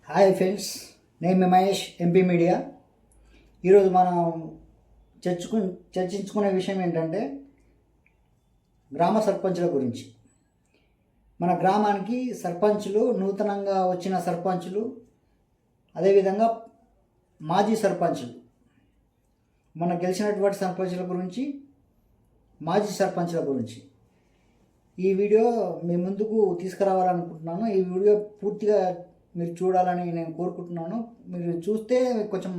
Hi friends, నేను మీ Mahesh, MP media. ఈరోజు మనం చర్చించుకునే విషయం ఏంటంటే గ్రామ సర్పంచుల గురించి. మన గ్రామానికి సర్పంచులు, నూతనంగా వచ్చిన సర్పంచులు, అదేవిధంగా మాజీ సర్పంచులు, మన గెలిచినటువంటి సర్పంచుల గురించి, మాజీ సర్పంచుల గురించి ఈ వీడియో మీ ముందుకు తీసుకురావాలనుకుంటున్నాను. ఈ వీడియో పూర్తిగా మీరు చూడాలని నేను కోరుకుంటున్నాను. మీరు చూస్తే కొంచెం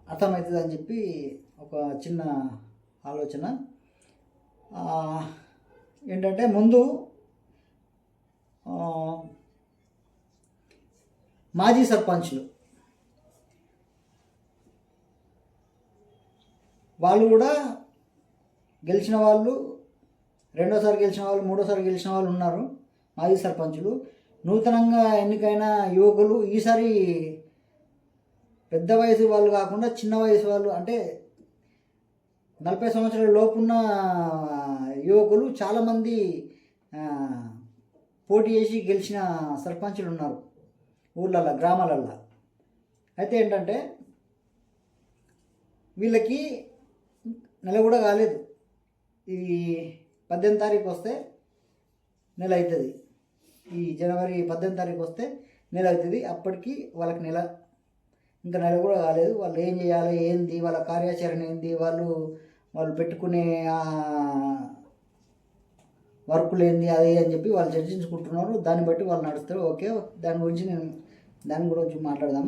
అర్థమవుతుంది అని చెప్పి ఒక చిన్న ఆలోచన. ఏంటంటే ముందు మాజీ సర్పంచులు వాళ్ళు కూడా గెలిచిన వాళ్ళు, రెండోసారి గెలిచిన వాళ్ళు, మూడోసారి గెలిచిన వాళ్ళు ఉన్నారు. మాజీ సర్పంచులు, నూతనంగా ఎన్నికైన యువకులు, ఈసారి పెద్ద వయసు వాళ్ళు కాకుండా చిన్న వయసు వాళ్ళు, అంటే 40 సంవత్సరాల లోపున్న యువకులు చాలామంది పోటీ చేసి గెలిచిన సర్పంచులు ఉన్నారు ఊళ్ళల్లో, గ్రామాలల్లో. అయితే ఏంటంటే వీళ్ళకి నెల కూడా కాలేదు. ఈ 18 తారీఖు వస్తే నెల అవుతుంది. ఈ జనవరి 18 తారీఖు వస్తే నెల అవుతుంది. అప్పటికి వాళ్ళకి ఇంకా నెల కూడా కాలేదు. వాళ్ళు ఏం చేయాలి, ఏంది వాళ్ళ కార్యాచరణ ఏంది, వాళ్ళు పెట్టుకునే వర్కులు ఏంది, అది అని చెప్పి వాళ్ళు చర్చించుకుంటున్నారు. దాన్ని బట్టి వాళ్ళు నడుస్తారు. ఓకే, దాని గురించి మాట్లాడదాం.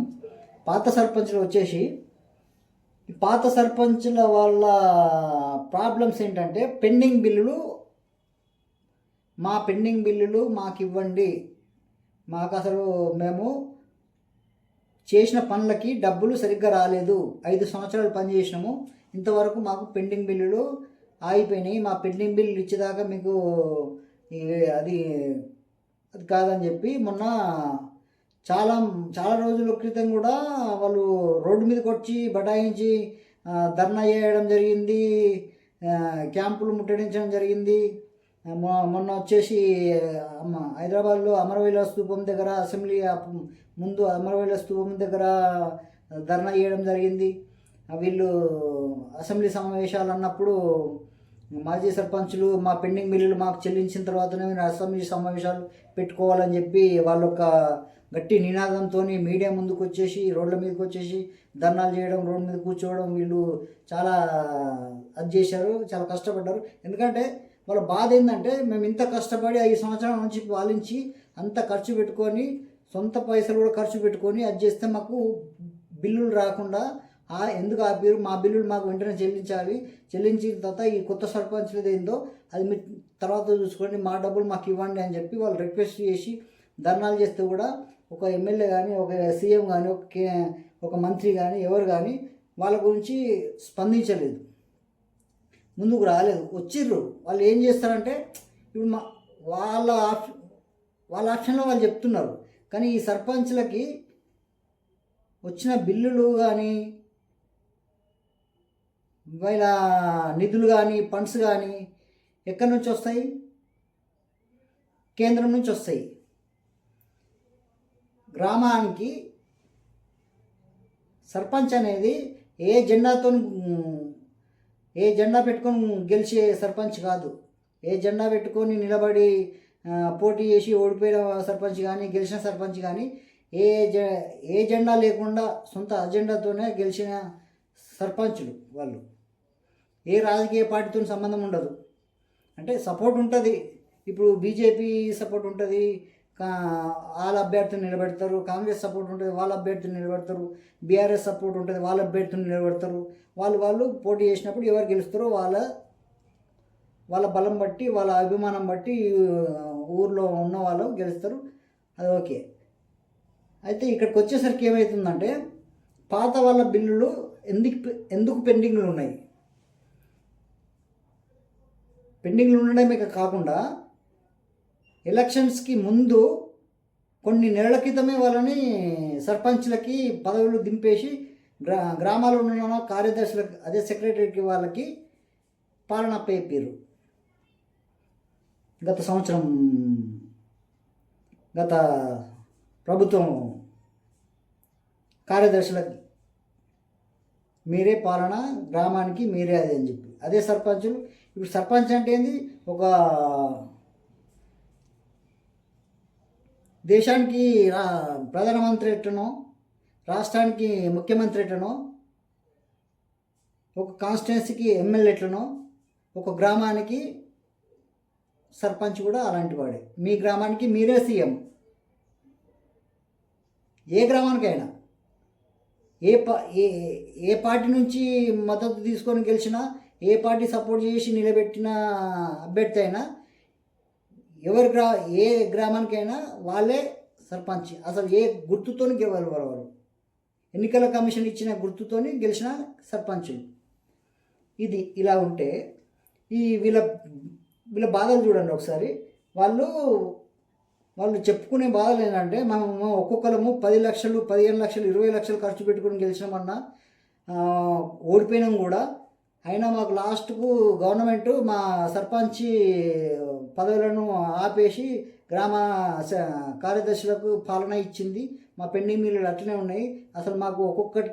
పాత సర్పంచులు వచ్చేసి, ఈ పాత సర్పంచుల వాళ్ళ ప్రాబ్లమ్స్ ఏంటంటే మా పెండింగ్ బిల్లులు మాకు ఇవ్వండి, మాకు అసలు మేము చేసిన పనులకి డబ్బులు సరిగ్గా రాలేదు, 5 సంవత్సరాలు పనిచేసినాము, ఇంతవరకు మాకు పెండింగ్ బిల్లులు ఆగిపోయినాయి, మా పెండింగ్ బిల్లులు ఇచ్చేదాకా మీకు అది కాదని చెప్పి మొన్న చాలా రోజుల క్రితం కూడా వాళ్ళు రోడ్డు మీదకి వచ్చి బటాయించి ధర్నా చేయడం జరిగింది, క్యాంపులు ముట్టడించడం జరిగింది. మొన్న వచ్చేసి హైదరాబాద్లో అమరవీరుల స్తూపం దగ్గర, అసెంబ్లీ ముందు అమరవీరుల స్తూపం దగ్గర ధర్నా చేయడం జరిగింది. వీళ్ళు అసెంబ్లీ సమావేశాలు అన్నప్పుడు మాజీ సర్పంచులు మా పెండింగ్ బిల్లులు మాకు చెల్లించిన తర్వాతనే మీరు అసెంబ్లీ సమావేశాలు పెట్టుకోవాలని చెప్పి వాళ్ళొక గట్టి నినాదంతో మీడియా ముందుకు వచ్చేసి, రోడ్ల మీదకి వచ్చేసి ధర్నాలు చేయడం, రోడ్డు మీద కూర్చోవడం, వీళ్ళు చాలా అది చేశారు, చాలా కష్టపడ్డారు. ఎందుకంటే వాళ్ళ బాధ ఏంటంటే, మేము ఇంత కష్టపడి 5 సంవత్సరాల నుంచి పాలించి అంత ఖర్చు పెట్టుకొని, సొంత పైసలు కూడా ఖర్చు పెట్టుకొని అది చేస్తే మాకు బిల్లులు రాకుండా ఎందుకు ఆపారు, మా బిల్లులు మాకు వెంటనే చెల్లించిన తర్వాత ఈ కొత్త సర్పంచ్లది ఏందో అది మీరు తర్వాత చూసుకోండి, మా డబ్బులు మాకు ఇవ్వండి అని చెప్పి వాళ్ళు రిక్వెస్ట్ చేసి ధర్నాలు చేస్తే కూడా ఒక ఎమ్మెల్యే కానీ, ఒక సీఎం కానీ, ఒక మంత్రి కానీ, ఎవరు కానీ వాళ్ళ గురించి స్పందించలేదు, ముందుకు రాలేదు. వచ్చిర్రు. వాళ్ళు ఏం చేస్తారంటే ఇప్పుడు వాళ్ళ ఆప్షన్లో వాళ్ళు చెప్తున్నారు, కానీ ఈ సర్పంచ్లకి వచ్చిన బిల్లులు కానీ, వీళ్ళ నిధులు కానీ, ఫండ్స్ కానీ ఎక్కడి నుంచి వస్తాయి? కేంద్రం నుంచి వస్తాయి. గ్రామానికి సర్పంచ్ అనేది ఏ జెండా పెట్టుకొని గెలిచే సర్పంచ్ కాదు. ఏ జెండా పెట్టుకొని నిలబడి పోటీ చేసి ఓడిపోయిన సర్పంచ్ కానీ, గెలిచిన సర్పంచ్ కానీ ఏ జెండా లేకుండా సొంత అజెండాతోనే గెలిచిన సర్పంచులు వాళ్ళు. ఏ రాజకీయ పార్టీతో సంబంధం ఉండదు. అంటే సపోర్ట్ ఉంటుంది. ఇప్పుడు బీజేపీ సపోర్ట్ ఉంటుంది, వాళ్ళ అభ్యర్థిని నిలబెడతారు. కాంగ్రెస్ సపోర్ట్ ఉంటుంది, వాళ్ళ అభ్యర్థిని నిలబెడతారు. బీఆర్ఎస్ సపోర్ట్ ఉంటుంది, వాళ్ళ అభ్యర్థిని నిలబెడతారు. వాళ్ళు పోటీ చేసినప్పుడు ఎవరు గెలుస్తారో వాళ్ళ బలం బట్టి, వాళ్ళ అభిమానం బట్టి ఊర్లో ఉన్న వాళ్ళు గెలుస్తారు. అది ఓకే. అయితే ఇక్కడికి వచ్చేసరికి ఏమవుతుందంటే, పాత వాళ్ళ బిల్లులు ఎందుకు పెండింగ్లు ఉన్నాయి? పెండింగ్లు ఉండడమే కాకుండా ఎలక్షన్స్కి ముందు కొన్ని నెలల క్రితమే వాళ్ళని సర్పంచ్లకి పదవులు దింపేసి గ్రామాల్లో ఉన్న కార్యదర్శులకు, అదే సెక్రటరీకి వాళ్ళకి పాలన అప్పచెప్పారు. గత ప్రభుత్వం కార్యదర్శులకి మీరే పాలన, గ్రామానికి మీరే అది అని చెప్పి. అదే సర్పంచులు. ఇప్పుడు సర్పంచ్ అంటే ఏంది, ఒక దేశానికి ప్రధానమంత్రి ఎట్లనో, రాష్ట్రానికి ముఖ్యమంత్రి ఎట్లనో, ఒక కాన్స్టిట్యున్సీకి ఎమ్మెల్యే ఎట్లనో, ఒక గ్రామానికి సర్పంచ్ కూడా అలాంటి వాడే. మీ గ్రామానికి మీరే సీఎం. ఏ గ్రామానికైనా ఏ ఏ పార్టీ నుంచి మద్దతు తీసుకొని గెలిచినా, ఏ పార్టీ సపోర్ట్ చేసి నిలబెట్టిన అభ్యర్థి అయినా, ఏ గ్రామానికైనా వాళ్ళే సర్పంచ్. అసలు ఏ గుర్తుతోని గెలవరు. ఎన్నికల కమిషన్ ఇచ్చిన గుర్తుతోని గెలిచిన సర్పంచులు. ఇది ఇలా ఉంటే ఈ వీళ్ళ బాధలు చూడండి ఒకసారి. వాళ్ళు చెప్పుకునే బాధలు ఏంటంటే, మేము ఒక్కొక్కరము 10 లక్షలు, 15 లక్షలు, 20 లక్షలు ఖర్చు పెట్టుకుని గెలిచినామన్నా, ఓడిపోయినాం కూడా, అయినా మాకు లాస్ట్కు గవర్నమెంట్ మా సర్పంచి పదవులను ఆపేసి గ్రామ కార్యదర్శులకు పాలన ఇచ్చింది. మా పెండింగ్ మిల్లులు అట్లనే ఉన్నాయి. అసలు మాకు ఒక్కొక్కరు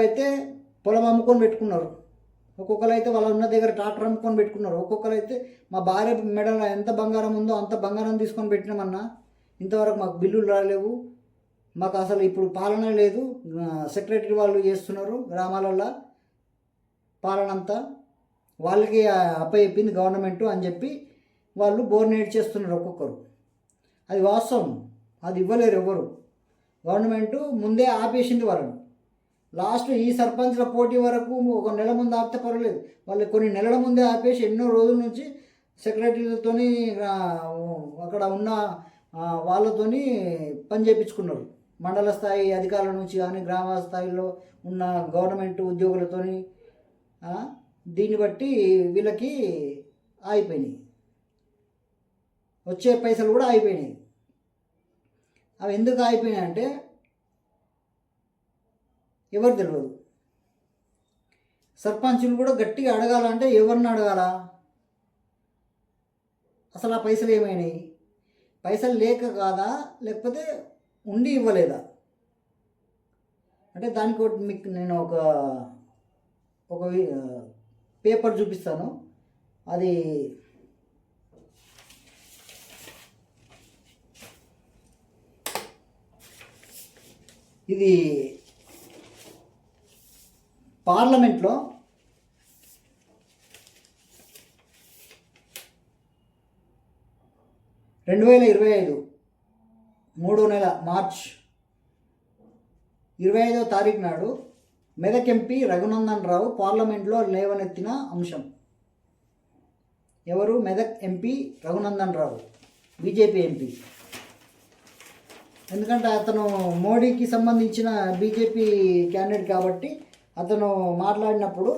అయితే పొలం అమ్ముకొని పెట్టుకున్నారు, ఒక్కొక్కరు అయితే వాళ్ళ ఉన్న దగ్గర ట్రాక్టర్ అమ్ముకొని పెట్టుకున్నారు, ఒక్కొక్కరు అయితే మా భార్య మెడలో ఎంత బంగారం ఉందో అంత బంగారం తీసుకొని పెట్టినామన్నా, ఇంతవరకు మాకు బిల్లులు రాలేవు, మాకు అసలు ఇప్పుడు పాలన లేదు, సెక్రటరీ వాళ్ళు చేస్తున్నారు గ్రామాలలో పాలన అంతా, వాళ్ళకి అప్పచెప్పింది గవర్నమెంటు అని చెప్పి వాళ్ళు బోర్నేట్ చేస్తున్నారు ఒక్కొక్కరు. అది వాస్తవం, అది ఇవ్వలేరు ఎవరు. గవర్నమెంటు ముందే ఆపేసింది వాళ్ళని. లాస్ట్ ఈ సర్పంచ్ల పోటీ వరకు ఒక నెల ముందు ఆపితే పర్వాలేదు, వాళ్ళు కొన్ని నెలల ముందే ఆపేసి ఎన్నో రోజుల నుంచి సెక్రటరీలతోని అక్కడ ఉన్న వాళ్ళతోని పని చేయించుకున్నారు. మండల స్థాయి అధికారుల నుంచి కానీ, గ్రామ స్థాయిలో ఉన్న గవర్నమెంట్ ఉద్యోగులతోని. దీన్ని బట్టి వీళ్ళకి ఆగిపోయినాయి, వచ్చే పైసలు కూడా ఆగిపోయినాయి. అవి ఎందుకు ఆగిపోయినాయి అంటే ఎవరు తెలియదు. సర్పంచులు కూడా గట్టిగా అడగాలంటే ఎవరిని అడగాలా? అసలు ఆ పైసలు ఏమైనాయి? పైసలు లేక కాదా, లేకపోతే ఉండి ఇవ్వలేదా? అంటే దానికి మీకు నేను ఒక పేపర్ చూపిస్తాను. అది ఇది పార్లమెంట్లో మార్చ్ 25వ తారీఖు నాడు మెదక్ ఎంపీ రఘునందన్ రావు పార్లమెంట్లో లేవనెత్తిన అంశం. ఎవరు? Medak MP Raghunandan Rao, BJP MP. ఎందుకంటే అతను మోడీకి సంబంధించిన బీజేపీ క్యాండిడేట్ కాబట్టి అతను మాట్లాడినప్పుడు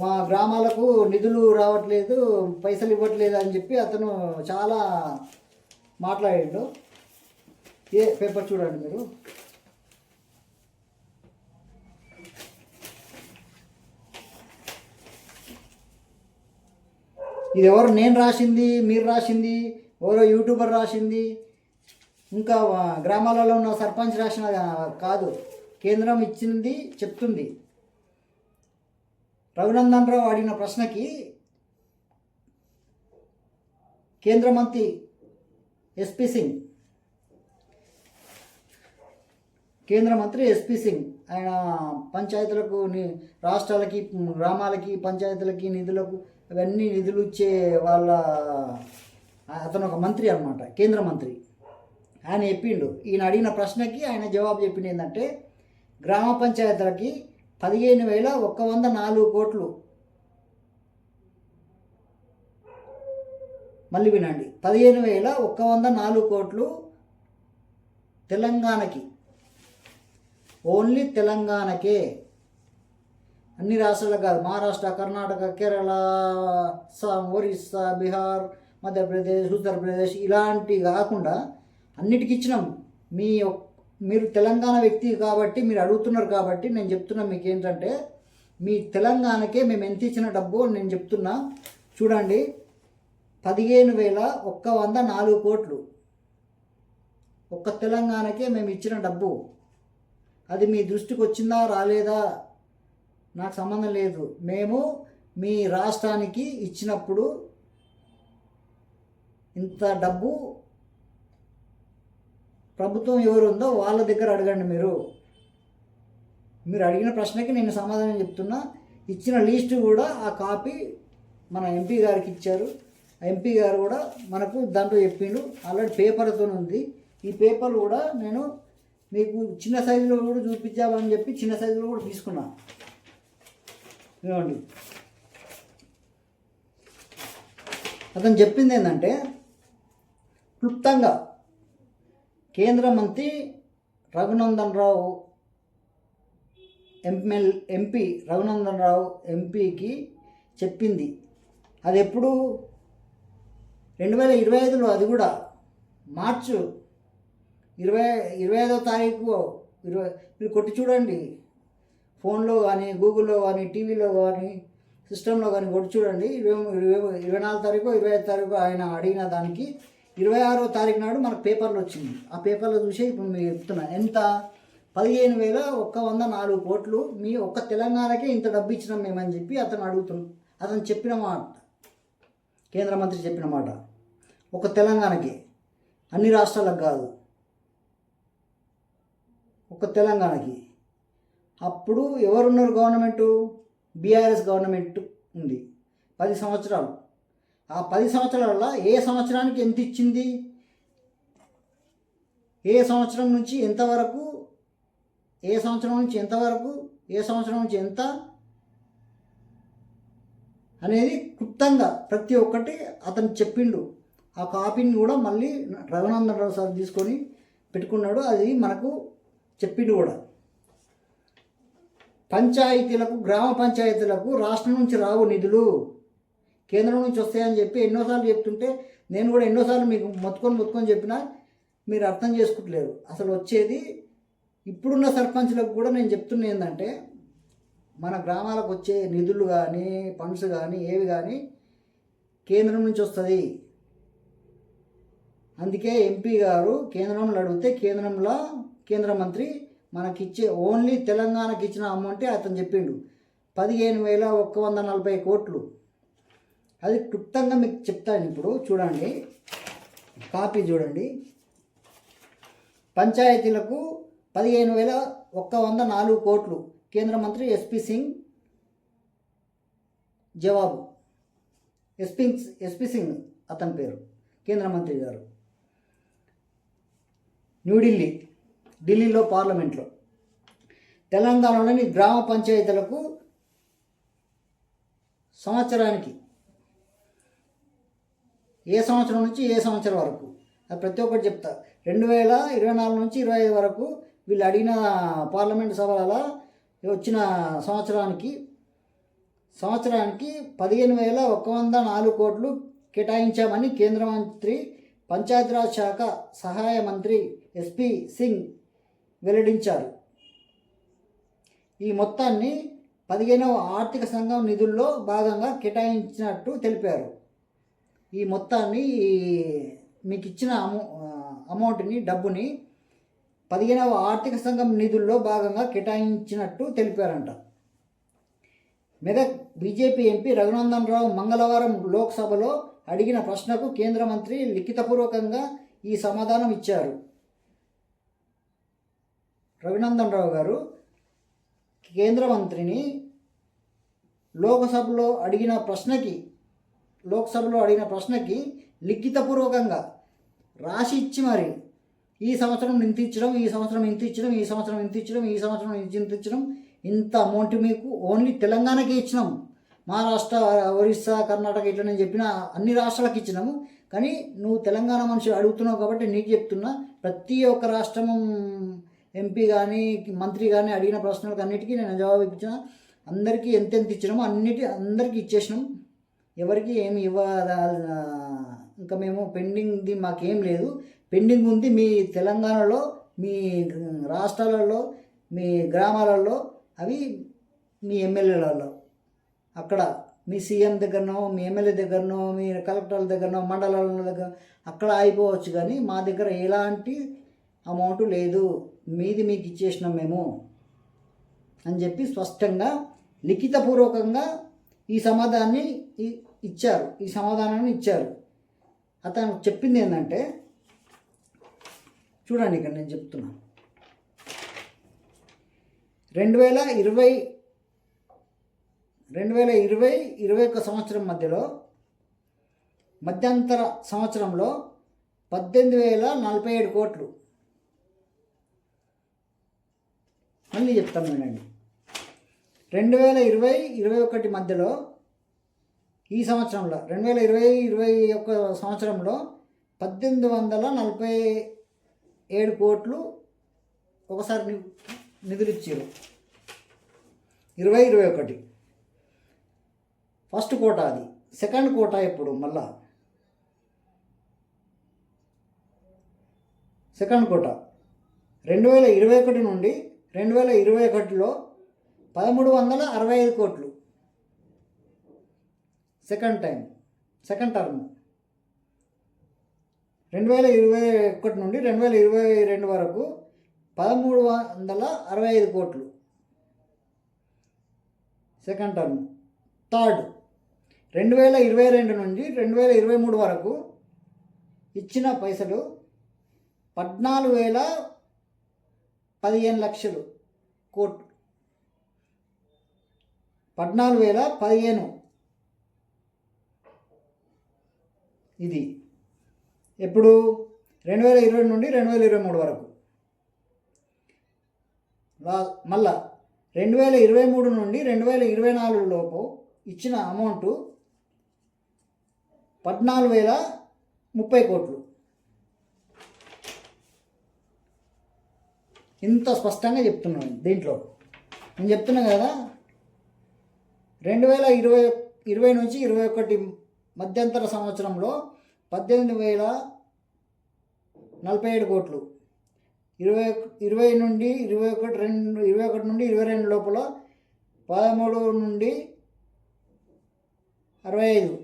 మా గ్రామాలకు నిధులు రావట్లేదు, పైసలు ఇవ్వట్లేదు అని చెప్పి అతను చాలా మాట్లాడిండు. ఏ పేపర్ చూడండి మీరు. ఇది ఎవరు? నేను రాసింది, మీరు రాసింది, ఎవరో యూట్యూబర్ రాసింది, ఇంకా గ్రామాలలో ఉన్న సర్పంచ్ రాసిన కాదు. కేంద్రం ఇచ్చింది చెప్తుంది. రఘునందన్ రావు అడిగిన ప్రశ్నకి కేంద్ర మంత్రి ఎస్పీ సింగ్ ఆయన పంచాయతీలకు, రాష్ట్రాలకి, గ్రామాలకి, పంచాయతీలకి నిధులకు, అవన్నీ నిధులు ఇచ్చే అతను ఒక మంత్రి అన్నమాట, కేంద్ర మంత్రి. ఆయన చెప్పిండు, ఈయన అడిగిన ప్రశ్నకి ఆయన జవాబు చెప్పింది ఏంటంటే, గ్రామ పంచాయతీలకి 15,104 కోట్లు. మళ్ళీ వినండి, 15,104 కోట్లు తెలంగాణకి, ఓన్లీ తెలంగాణకే, అన్ని రాష్ట్రాలకు కాదు. మహారాష్ట్ర, కర్ణాటక, కేరళ, ఒరిస్సా, బీహార్, మధ్యప్రదేశ్, ఉత్తరప్రదేశ్ ఇలాంటివి కాకుండా అన్నిటికి ఇచ్చినాం. మీరు తెలంగాణ వ్యక్తి కాబట్టి, మీరు అడుగుతున్నారు కాబట్టి నేను చెప్తున్నా మీకు ఏంటంటే, మీ తెలంగాణకే మేము ఎంత ఇచ్చిన డబ్బు నేను చెప్తున్నా చూడండి. 15,104 కోట్లు ఒక్క తెలంగాణకే మేము ఇచ్చిన డబ్బు. అది మీ దృష్టికి వచ్చిందా రాలేదా నాకు సంబంధం లేదు. మేము మీ రాష్ట్రానికి ఇచ్చినప్పుడు ఇంత డబ్బు ప్రభుత్వం ఎవరు ఉందో వాళ్ళ దగ్గర అడగండి. మీరు అడిగిన ప్రశ్నకి నేను సమాధానం చెప్తున్నా. ఇచ్చిన లిస్టు కూడా ఆ కాపీ మన ఎంపీ గారికి ఇచ్చారు. ఆ ఎంపీ గారు కూడా మనకు దాంట్లో చెప్పిండు. ఆల్రెడీ పేపర్తో ఉంది. ఈ పేపర్లు కూడా నేను మీకు చిన్న సైజులో కూడా చూపించామని చెప్పి చిన్న సైజులో కూడా తీసుకున్నా. ఇవ్వండి. అతను చెప్పింది ఏంటంటే, క్లుప్తంగా కేంద్ర మంత్రి రఘునందన్ రావు ఎంపీ రఘునందన్ రావు ఎంపీకి చెప్పింది. అది ఎప్పుడు 2025లో, అది కూడా మార్చు 25వ తారీఖు. మీరు కొట్టి చూడండి, ఫోన్లో కానీ గూగుల్లో కానీ టీవీలో కానీ సిస్టంలో కానీ కొట్టి చూడండి. 24 తారీఖు 25 తారీఖు ఆయన అడిగిన దానికి 26వ తారీఖు నాడు మనకు పేపర్లు వచ్చింది. ఆ పేపర్లో చూసి ఇప్పుడు మీరు చెప్తున్నా ఎంత 15,104 కోట్లు మీ ఒక్క తెలంగాణకే ఇంత డబ్బు ఇచ్చినాం మేమని చెప్పి అతను చెప్పిన మాట, కేంద్ర మంత్రి చెప్పిన మాట. ఒక తెలంగాణకి, అన్ని రాష్ట్రాలకు కాదు, ఒక తెలంగాణకి. అప్పుడు ఎవరున్నారు గవర్నమెంటు? బీఆర్ఎస్ గవర్నమెంట్ ఉంది 10 సంవత్సరాలు. ఆ 10 సంవత్సరాలలో ఏ సంవత్సరానికి ఎంత ఇచ్చింది, ఏ సంవత్సరం నుంచి ఎంతవరకు, ఏ సంవత్సరం నుంచి ఎంతవరకు, ఏ సంవత్సరం నుంచి ఎంత అనేది క్లుప్తంగా ప్రతి ఒక్కటి అతను చెప్పిండు. ఆ కాపీని కూడా మళ్ళీ రఘునందన్ రావు సార్ తీసుకొని పెట్టుకున్నాడు. అది మనకు చెప్పిండు కూడా. పంచాయతీలకు, గ్రామ పంచాయతీలకు రాష్ట్రం నుంచి రావు నిధులు, కేంద్రం నుంచి వస్తాయని చెప్పి ఎన్నోసార్లు చెప్తుంటే నేను కూడా ఎన్నోసార్లు మీకు మొత్తుకొని చెప్పినా మీరు అర్థం చేసుకుంటలేరు. అసలు వచ్చేది ఇప్పుడున్న సర్పంచ్లకు కూడా నేను చెప్తున్నా ఏంటంటే, మన గ్రామాలకు వచ్చే నిధులు కానీ ఫండ్స్ కానీ ఏవి కానీ కేంద్రం నుంచి వస్తుంది. అందుకే ఎంపీ గారు కేంద్రంలో అడిగితే కేంద్ర మంత్రి మనకిచ్చే ఓన్లీ తెలంగాణకి ఇచ్చిన అమౌంటే అతను చెప్పిండు 15,140 కోట్లు. అది క్లుప్తంగా మీకు చెప్తాను. ఇప్పుడు చూడండి, కాపీ చూడండి. పంచాయతీలకు 15,104 కోట్లు కేంద్ర మంత్రి ఎస్పీ సింగ్ జవాబు. ఎస్పీ సింగ్ అతని పేరు, కేంద్ర మంత్రి గారు. ఢిల్లీలో పార్లమెంట్లో తెలంగాణలోని గ్రామ పంచాయతీలకు సంవత్సరానికి ఏ సంవత్సరం నుంచి ఏ సంవత్సరం వరకు, అది ప్రతి ఒక్కటి చెప్తా. 2024 నుంచి 25 వరకు వీళ్ళు అడిగిన పార్లమెంట్ సభలలో వచ్చిన సంవత్సరానికి 15,104 కోట్లు కేటాయించామని కేంద్ర మంత్రి పంచాయతీరాజ్ శాఖ సహాయ మంత్రి ఎస్పీ సింగ్ వెల్లడించారు. ఈ మొత్తాన్ని 15వ ఆర్థిక సంఘం నిధుల్లో భాగంగా కేటాయించినట్టు తెలిపారు. ఈ మొత్తాన్ని మీకు ఇచ్చిన అమౌంట్ని, డబ్బుని 15వ ఆర్థిక సంఘం నిధుల్లో భాగంగా కేటాయించినట్టు తెలిపారంట. మెదక్ బీజేపీ ఎంపీ రఘునందన్ రావు మంగళవారం లోక్సభలో అడిగిన ప్రశ్నకు కేంద్ర మంత్రి లిఖితపూర్వకంగా ఈ సమాధానం ఇచ్చారు. రఘునందన్ రావు గారు కేంద్ర మంత్రిని లోక్సభలో అడిగిన ప్రశ్నకి లిఖితపూర్వకంగా రాసి ఇచ్చి మరి ఈ సంవత్సరం ఇంత ఇచ్చడం, ఈ సంవత్సరం ఇంత ఇచ్చడం, ఈ సంవత్సరం ఇంత ఇచ్చడం, ఈ సంవత్సరం ఇంత ఇచ్చడం, ఇంత అమౌంట్ మీకు ఓన్లీ తెలంగాణకే ఇచ్చినాం. మహారాష్ట్ర, ఒరిస్సా, కర్ణాటక ఇట్లా నేను చెప్పిన అన్ని రాష్ట్రాలకు ఇచ్చినాము. కానీ నువ్వు తెలంగాణ మనిషి అడుగుతున్నావు కాబట్టి నీకు చెప్తున్నా, ప్రతి ఒక్క రాష్ట్రం ఎంపీ కానీ మంత్రి కానీ అడిగిన ప్రశ్నలకు అన్నిటికీ నేను జవాబు ఇచ్చిన. అందరికీ ఎంతెంత ఇచ్చినామో అందరికీ ఇచ్చేసినాం. ఎవరికి ఏమి ఇంకా మేము పెండింగ్ది మాకేం లేదు. పెండింగ్ ఉంది మీ తెలంగాణలో, మీ రాష్ట్రాలలో, మీ గ్రామాలలో, అవి మీ ఎమ్మెల్యేలలో, అక్కడ మీ సీఎం దగ్గరనో, మీ ఎమ్మెల్యే దగ్గరనో, మీ కలెక్టర్ల దగ్గరనో, మండలాల దగ్గర అక్కడ అయిపోవచ్చు. కానీ మా దగ్గర ఎలాంటి అమౌంట్ లేదు, మీది మీకు ఇచ్చేసినాం మేము అని చెప్పి స్పష్టంగా లిఖితపూర్వకంగా ఈ సమాధానాన్ని ఇచ్చారు. అతను చెప్పింది ఏంటంటే, చూడండి ఇక్కడ నేను చెప్తున్నా. 2020-21 సంవత్సరం మధ్యలో మధ్యంతర సంవత్సరంలో 18,047 కోట్లు. మళ్ళీ చెప్తాను వినండి. 2020-21 మధ్యలో ఈ సంవత్సరంలో 2020-21 సంవత్సరంలో 1847 కోట్లు ఒకసారి నిధులు ఇచ్చారు. 2021 ఫస్ట్ కోటా, అది సెకండ్ కోటా. ఇప్పుడు మళ్ళా సెకండ్ కోటా 2021 నుండి 2021లో 1365 కోట్లు సెకండ్ టర్మ్. 2021 నుండి 2022 వరకు 1365 కోట్లు సెకండ్ టర్మ్. థర్డ్ 2022 నుండి 2023 వరకు ఇచ్చిన పైసలు 14,015 కోట్లు. 14,015. ఇది ఎప్పుడు 2020 నుండి 2023 వరకు. మళ్ళా 2023 నుండి 2024 లోపు ఇచ్చిన అమౌంట్ 14,030 కోట్లు. ఇంత స్పష్టంగా చెప్తున్నాను. దీంట్లో నేను చెప్తున్నా కదా, 2020 నుంచి 21 మధ్యంతర సంవత్సరంలో 18,047 కోట్లు. 20 నుండి 21 నుండి 22 లోపల 13 నుండి 65.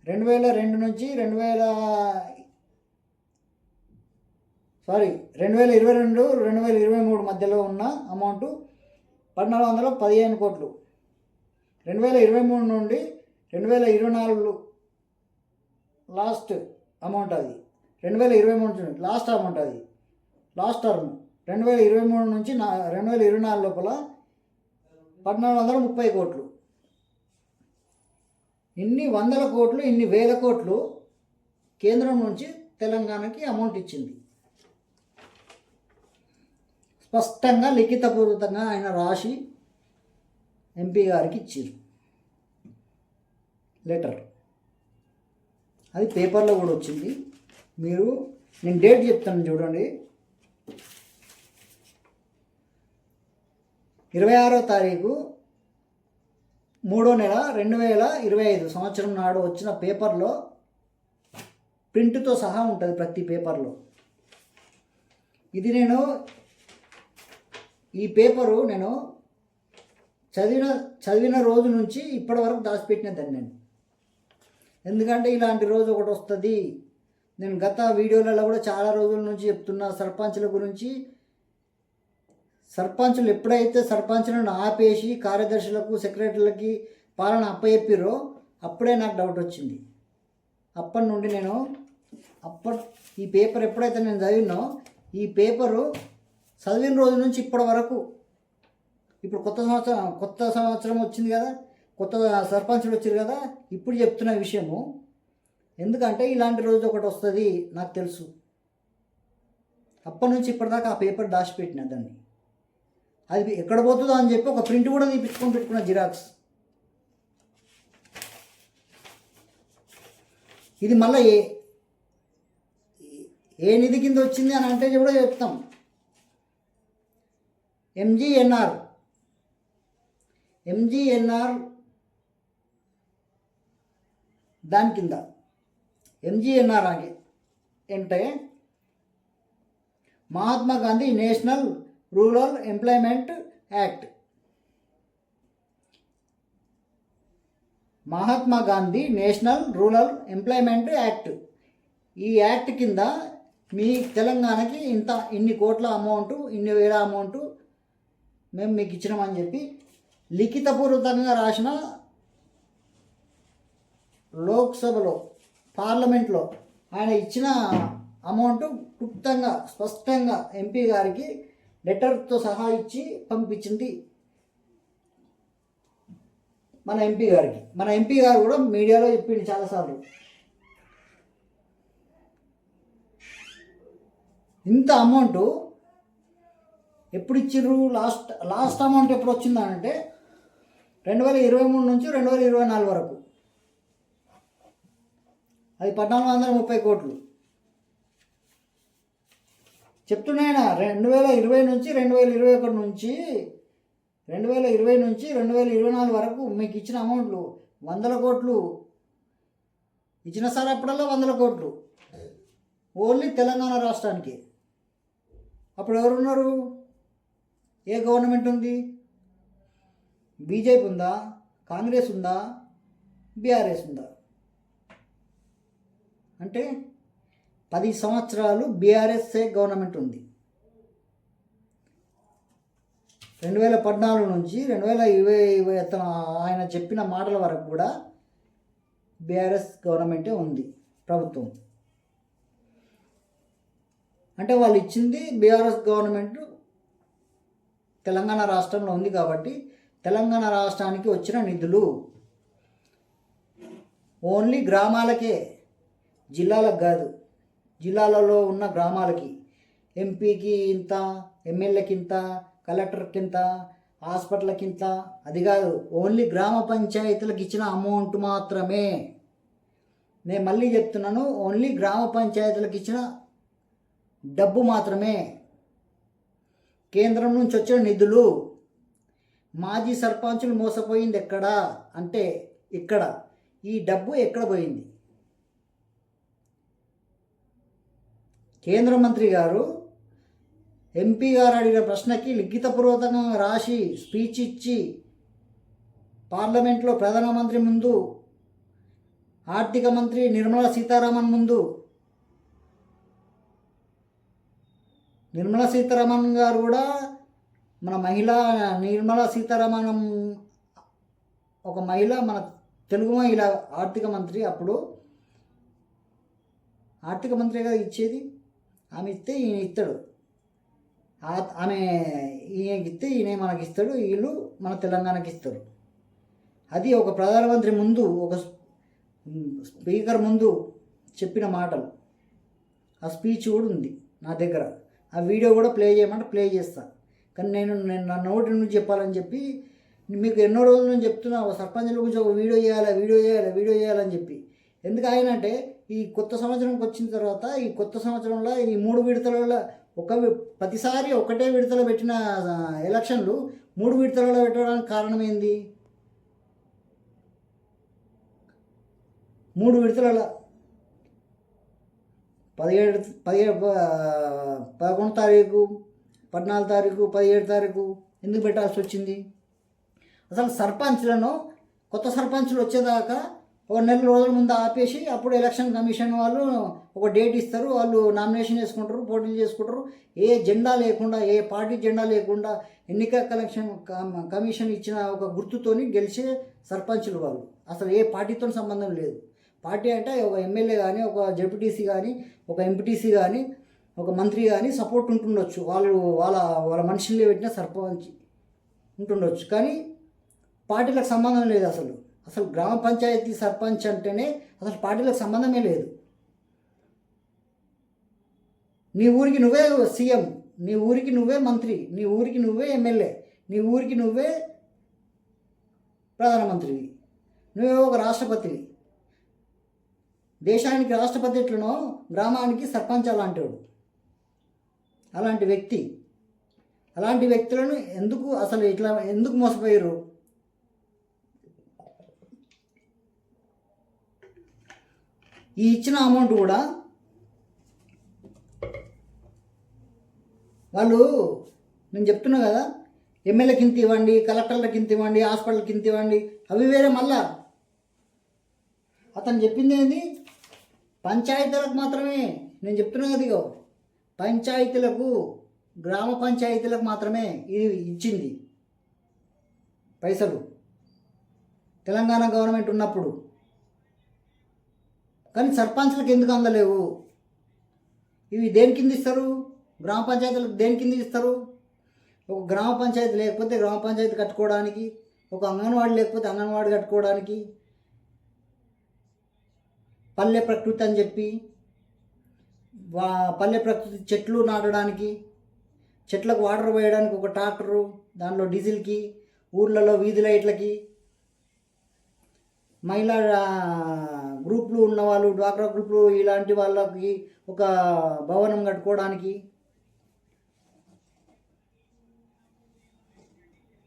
2002 నుంచి 2022 2023 మధ్యలో ఉన్న అమౌంట్ 1,415 కోట్లు. 2023 నుండి 2024 లాస్ట్ అమౌంట్, అది 2023 లాస్ట్ అమౌంట్, అది లాస్ట్ టర్మ్. 2023 నుంచి 2024 లోపల 1,430 కోట్లు. ఇన్ని వందల కోట్లు, ఇన్ని వేల కోట్లు కేంద్రం నుంచి తెలంగాణకి అమౌంట్ ఇచ్చింది. స్పష్టంగా లిఖితపూర్వకంగా ఆయన రాసి ఎంపీ గారికి ఇచ్చారు లెటర్. అది పేపర్లో కూడా వచ్చింది. నేను డేట్ చెప్తాను చూడండి. 26వ తారీఖు 3వ నెల 2025 సంవత్సరం నాడు వచ్చిన పేపర్లో ప్రింట్తో సహా ఉంటుంది ప్రతి పేపర్లో. ఇది ఈ పేపరు నేను చదివిన రోజు నుంచి ఇప్పటి వరకు దాచిపెట్టినదాన్ని నేను. ఎందుకంటే ఇలాంటి రోజు ఒకటి వస్తుంది. నేను గత వీడియోలలో కూడా చాలా రోజుల నుంచి చెప్తున్నా సర్పంచుల గురించి. సర్పంచులు ఎప్పుడైతే సర్పంచులను ఆపేసి కార్యదర్శులకు, సెక్రటరీలకి పాలన అప్పచెప్పిరో అప్పుడే నాకు డౌట్ వచ్చింది. అప్పటి నుండి ఈ పేపర్ ఎప్పుడైతే నేను చదివినో, ఈ పేపరు చదివిన రోజు నుంచి ఇప్పటి వరకు, ఇప్పుడు కొత్త సంవత్సరం వచ్చింది కదా, కొత్త సర్పంచులు వచ్చారు కదా, ఇప్పుడు చెప్తున్న విషయము. ఎందుకంటే ఇలాంటి రోజు ఒకటి వస్తుంది నాకు తెలుసు. అప్పటి నుంచి ఇప్పటిదాకా ఆ పేపర్ దాచిపెట్టిన దాన్ని. అది ఎక్కడ పోతుందో అని చెప్పి ఒక ప్రింట్ కూడా పెట్టుకున్న జిరాక్స్. ఇది మళ్ళీ ఏ నిధి కింద వచ్చింది అని అంటే కూడా చెప్తాం. ఎంజీఎన్ఆర్ దాని కింద. ఎంజీఎన్ఆర్ అంటే Mahatma Gandhi national rural employment act. Mahatma Gandhi national rural employment act. ఈ యాక్ట్ కింద మీ తెలంగాణకి ఇన్ని కోట్ల అమౌంట్, ఇన్ని వేల అమౌంట్ మేము మీకు ఇచ్చినామని చెప్పి లిఖితపూర్వకంగా రాసిన లోక్సభలో, పార్లమెంట్లో ఆయన ఇచ్చిన అమౌంట్ క్లుప్తంగా స్పష్టంగా ఎంపీ గారికి లెటర్తో సహా ఇచ్చి పంపించింది మన ఎంపీ గారికి. మన ఎంపీ గారు కూడా మీడియాలో చెప్పింది చాలాసార్లు. ఇంత అమౌంట్ ఎప్పుడు ఇచ్చిర్రు? లాస్ట్ అమౌంట్ ఎప్పుడు వచ్చిందంటే 2023 నుంచి 2024 వరకు, అది 1430 కోట్లు. చెప్తున్నాయన 2020 నుంచి 2021 నుంచి 2020 నుంచి 2024 వరకు మీకు ఇచ్చిన అమౌంట్లు 100 కోట్లు ఇచ్చిన సార్, అప్పుడల్లా 100 కోట్లు ఓన్లీ తెలంగాణ రాష్ట్రానికి. అప్పుడు ఎవరున్నారు? ఏ గవర్నమెంట్ ఉంది? బీజేపీ ఉందా? కాంగ్రెస్ ఉందా? బీఆర్ఎస్ ఉందా? అంటే 10 సంవత్సరాలు బీఆర్ఎస్ఏ గవర్నమెంట్ ఉంది. 2014 నుంచి 2020 ఆయన చెప్పిన మాటల వరకు కూడా బీఆర్ఎస్ గవర్నమెంటే ఉంది, ప్రభుత్వం. అంటే వాళ్ళు ఇచ్చింది బీఆర్ఎస్ గవర్నమెంట్ తెలంగాణ రాష్ట్రంలో ఉంది కాబట్టి తెలంగాణ రాష్ట్రానికి వచ్చిన నిధులు ఓన్లీ గ్రామాలకే, జిల్లాలకు కాదు. జిల్లాలలో ఉన్న గ్రామాలకి, ఎంపీకి ఇంత, ఎమ్మెల్యేకి ఇంత, కలెక్టర్కి ఇంత, హాస్పిటల్కి ఇంత, అది కాదు. ఓన్లీ గ్రామ పంచాయతీలకు ఇచ్చిన అమౌంట్ మాత్రమే. నేను మళ్ళీ చెప్తున్నాను, ఓన్లీ గ్రామ పంచాయతీలకు ఇచ్చిన డబ్బు మాత్రమే. కేంద్రం నుంచి వచ్చిన నిధులు. మాజీ సర్పంచులు మోసపోయింది ఎక్కడా అంటే ఇక్కడ. ఈ డబ్బు ఎక్కడ పోయింది? కేంద్ర మంత్రి గారు ఎంపీ గారు అడిగిన ప్రశ్నకి లిఖితపూర్వకంగా రాసి స్పీచ్ ఇచ్చి పార్లమెంట్లో ప్రధానమంత్రి ముందు, ఆర్థిక మంత్రి నిర్మలా సీతారామన్ ముందు, నిర్మలా సీతారామన్ గారు కూడా మన నిర్మలా సీతారామన్ ఒక మహిళ, మన తెలుగు మహిళ ఆర్థిక మంత్రి. అప్పుడు ఆర్థిక మంత్రిగా ఇచ్చేది ఆమె. ఇస్తే ఈయన ఇస్తాడు, ఆమె ఈయనకి ఇస్తే ఈయన మనకి ఇస్తాడు, వీళ్ళు మన తెలంగాణకి ఇస్తారు. అది ఒక ప్రధానమంత్రి ముందు, ఒక స్పీకర్ ముందు చెప్పిన మాటలు. ఆ స్పీచ్ కూడా ఉంది నా దగ్గర. ఆ వీడియో కూడా ప్లే చేయమంటే ప్లే చేస్తాను. కానీ నేను నా నోటి నుంచి చెప్పాలని చెప్పి మీకు ఎన్నో రోజుల నుంచి చెప్తున్నా, ఒక సర్పంచుల గురించి ఒక వీడియో చేయాలని చెప్పి. ఎందుకు ఆయనంటే ఈ కొత్త సంవత్సరంకి వచ్చిన తర్వాత, ఈ కొత్త సంవత్సరంలో ఈ 3 విడతలలో ప్రతిసారి ఒకటే విడతలో పెట్టిన ఎలక్షన్లు 3 విడతలలో పెట్టడానికి కారణం ఏంది? 3 విడతలలో 11 తారీఖు, 14 తారీఖు, 17 తారీఖు ఎందుకు పెట్టాల్సి వచ్చింది? అసలు సర్పంచ్లను, కొత్త సర్పంచ్లు వచ్చేదాకా ఒక 4 రోజుల ముందు ఆపేసి అప్పుడు ఎలక్షన్ కమిషన్ వాళ్ళు ఒక డేట్ ఇస్తారు. వాళ్ళు నామినేషన్ వేసుకుంటారు, పోటీలు చేసుకుంటారు. ఏ జెండా లేకుండా, ఏ పార్టీ జెండా లేకుండా ఎన్నికల కమిషన్ ఇచ్చిన ఒక గుర్తుతోని గెలిచే సర్పంచులు వాళ్ళు. అసలు ఏ పార్టీతో సంబంధం లేదు. పార్టీ అంటే ఒక ఎమ్మెల్యే కానీ, ఒక జెడ్పీటీసీ కానీ, ఒక ఎంపీటీసీ కానీ, ఒక మంత్రి కానీ సపోర్ట్ ఉంటుండొచ్చు. వాళ్ళ మనుషుల్ని పెట్టిన సర్పంచ్ ఉంటుండొచ్చు. కానీ పార్టీలకు సంబంధం లేదు. అసలు గ్రామ పంచాయతీ సర్పంచ్ అంటేనే అసలు పార్టీలకు సంబంధమే లేదు. నీ ఊరికి నువ్వే సీఎం, నీ ఊరికి నువ్వే మంత్రి, నీ ఊరికి నువ్వే ఎమ్మెల్యే, నీ ఊరికి నువ్వే ప్రధానమంత్రివి, నువ్వే ఒక రాష్ట్రపతివి. దేశానికి రాష్ట్రపతి ఎట్లనో గ్రామానికి సర్పంచ్ అలాంటివాడు. అలాంటి వ్యక్తి, అలాంటి వ్యక్తులను ఎందుకు మోసపోయారు? ఈ ఇచ్చిన అమౌంట్ కూడా వాళ్ళు, నేను చెప్తున్నా కదా, ఎమ్మెల్యేకి ఇంత ఇవ్వండి, కలెక్టర్లకి ఇంత ఇవ్వండి, హాస్పిటల్కి ఇంత ఇవ్వండి, అవి వేరే. మళ్ళా అతను చెప్పింది ఏంది? పంచాయతీలకు మాత్రమే. నేను చెప్తున్నా కదా, పంచాయతీలకు, గ్రామ పంచాయతీలకు మాత్రమే ఇది ఇచ్చింది పైసలు తెలంగాణ గవర్నమెంట్ ఉన్నప్పుడు. కానీ సర్పంచ్లకు ఎందుకు అందలేవు? ఇవి దేని కింద ఇస్తారు? గ్రామ పంచాయతీలకు దేని కింద ఇస్తారు? ఒక గ్రామ పంచాయతీ లేకపోతే గ్రామ పంచాయతీ కట్టుకోవడానికి, ఒక అంగన్వాడీ లేకపోతే అంగన్వాడీ కట్టుకోవడానికి, పల్లె ప్రకృతి అని చెప్పి పల్లె ప్రకృతి చెట్లు నాటడానికి, చెట్లకు వాటర్ పోయడానికి ఒక ట్రాక్టరు, దానిలో డీజిల్కి, ఊర్లలో వీధి లైట్లకి, మహిళా గ్రూపులు ఉన్నవాళ్ళు, డ్వాక్రా గ్రూపులు ఇలాంటి వాళ్ళకి ఒక భవనం కట్టుకోవడానికి,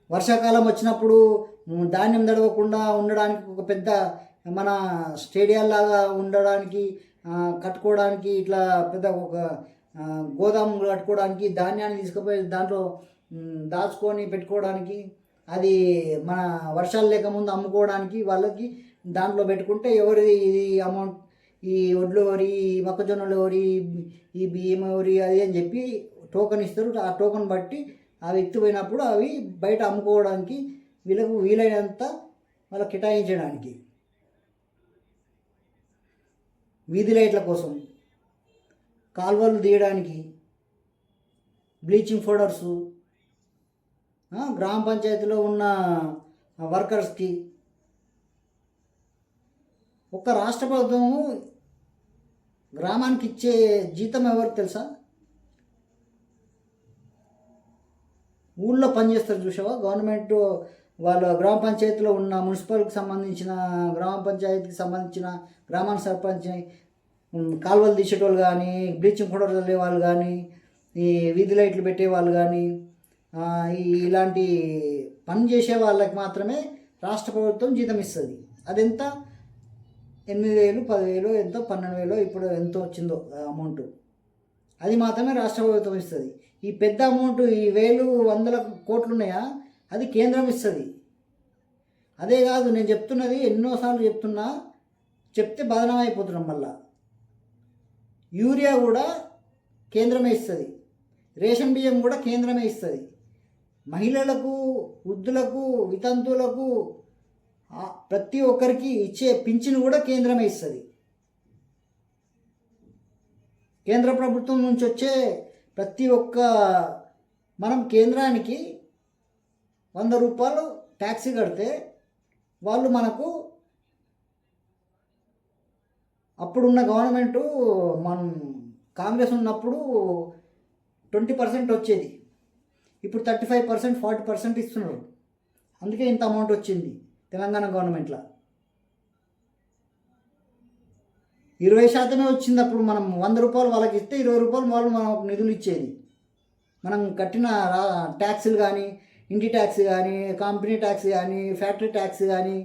వర్షాకాలం వచ్చినప్పుడు ధాన్యం తడవకుండా ఉండడానికి ఒక పెద్ద మన స్టేడియాల్లాగా ఉండడానికి కట్టుకోవడానికి, ఇట్లా పెద్ద ఒక గోదాములు కట్టుకోవడానికి, ధాన్యాన్ని తీసుకుపోయి దాంట్లో దాచుకొని పెట్టుకోవడానికి, అది మన వర్షాలు లేకముందు అమ్ముకోవడానికి వాళ్ళకి దాంట్లో పెట్టుకుంటే ఎవరిది ఇది అమౌంట్, ఈ వడ్లు ఎవరి, మొక్కజొన్నలు ఎవరి, ఈ బియ్యం ఎవరి అది అని చెప్పి టోకెన్ ఇస్తారు. ఆ టోకెన్ బట్టి ఆ వ్యక్తి పోయినప్పుడు అవి బయట అమ్ముకోవడానికి వీళ్ళకు వీలైనంత వాళ్ళకి కేటాయించడానికి, వీధి లైట్ల కోసం, కాలువలు తీయడానికి, బ్లీచింగ్ పౌడర్సు, గ్రామ పంచాయతీలో ఉన్న వర్కర్స్కి. ఒక్క రాష్ట్ర ప్రభుత్వం గ్రామానికి ఇచ్చే జీతం ఎవరికి తెలుసా? ఊళ్ళో పనిచేస్తారు చూసావా, గవర్నమెంట్ వాళ్ళ గ్రామ పంచాయతీలో ఉన్న మున్సిపల్కి సంబంధించిన, గ్రామ పంచాయతీకి సంబంధించిన గ్రామానికి సర్పంచ్, కాలువలు తీసేటోళ్ళు కానీ, బ్లీచింగ్ పౌడర్ చల్లే వాళ్ళు కానీ, ఈ వీధి లైట్లు పెట్టే వాళ్ళు కానీ, ఇలాంటి పని చేసే వాళ్ళకి మాత్రమే రాష్ట్ర ప్రభుత్వం జీతం ఇస్తుంది. అదెంత? 8,000, 10,000, ఎంతో 12,000, ఇప్పుడు ఎంతో వచ్చిందో అమౌంట్, అది మాత్రమే రాష్ట్ర ప్రభుత్వం ఇస్తుంది. ఈ పెద్ద అమౌంట్, ఈ 1,000, 100 కోట్లు ఉన్నాయా, అది కేంద్రం ఇస్తుంది. అదే కాదు, నేను చెప్తున్నది ఎన్నోసార్లు చెప్తున్నా, చెప్తే బదనాం అయిపోతున్నాం. మళ్ళా యూరియా కూడా కేంద్రమే ఇస్తుంది, రేషన్ బియ్యం కూడా కేంద్రమే ఇస్తుంది, మహిళలకు, వృద్ధులకు, వితంతువులకు, ప్రతి ఒక్కరికి ఇచ్చే పింఛను కూడా కేంద్రమే ఇస్తుంది. కేంద్ర ప్రభుత్వం నుంచి వచ్చే ప్రతి ఒక్క, మనం కేంద్రానికి 100 రూపాయలు ట్యాక్సీ కడితే వాళ్ళు మనకు, అప్పుడున్న గవర్నమెంటు, మనం కాంగ్రెస్ ఉన్నప్పుడు 20% వచ్చేది, ఇప్పుడు 35%, 40% ఇస్తున్నారు. అందుకే ఇంత అమౌంట్ వచ్చింది తెలంగాణ గవర్నమెంట్లో. 20% వచ్చింది. అప్పుడు మనం 100 రూపాయలు వాళ్ళకి ఇస్తే 20 రూపాయలు వాళ్ళు మనకు నిధులు ఇచ్చేది. మనం కట్టిన ట్యాక్సులు కానీ, ఇంటి ట్యాక్స్ కానీ, కంపెనీ ట్యాక్స్ కానీ, ఫ్యాక్టరీ ట్యాక్స్ కానీ,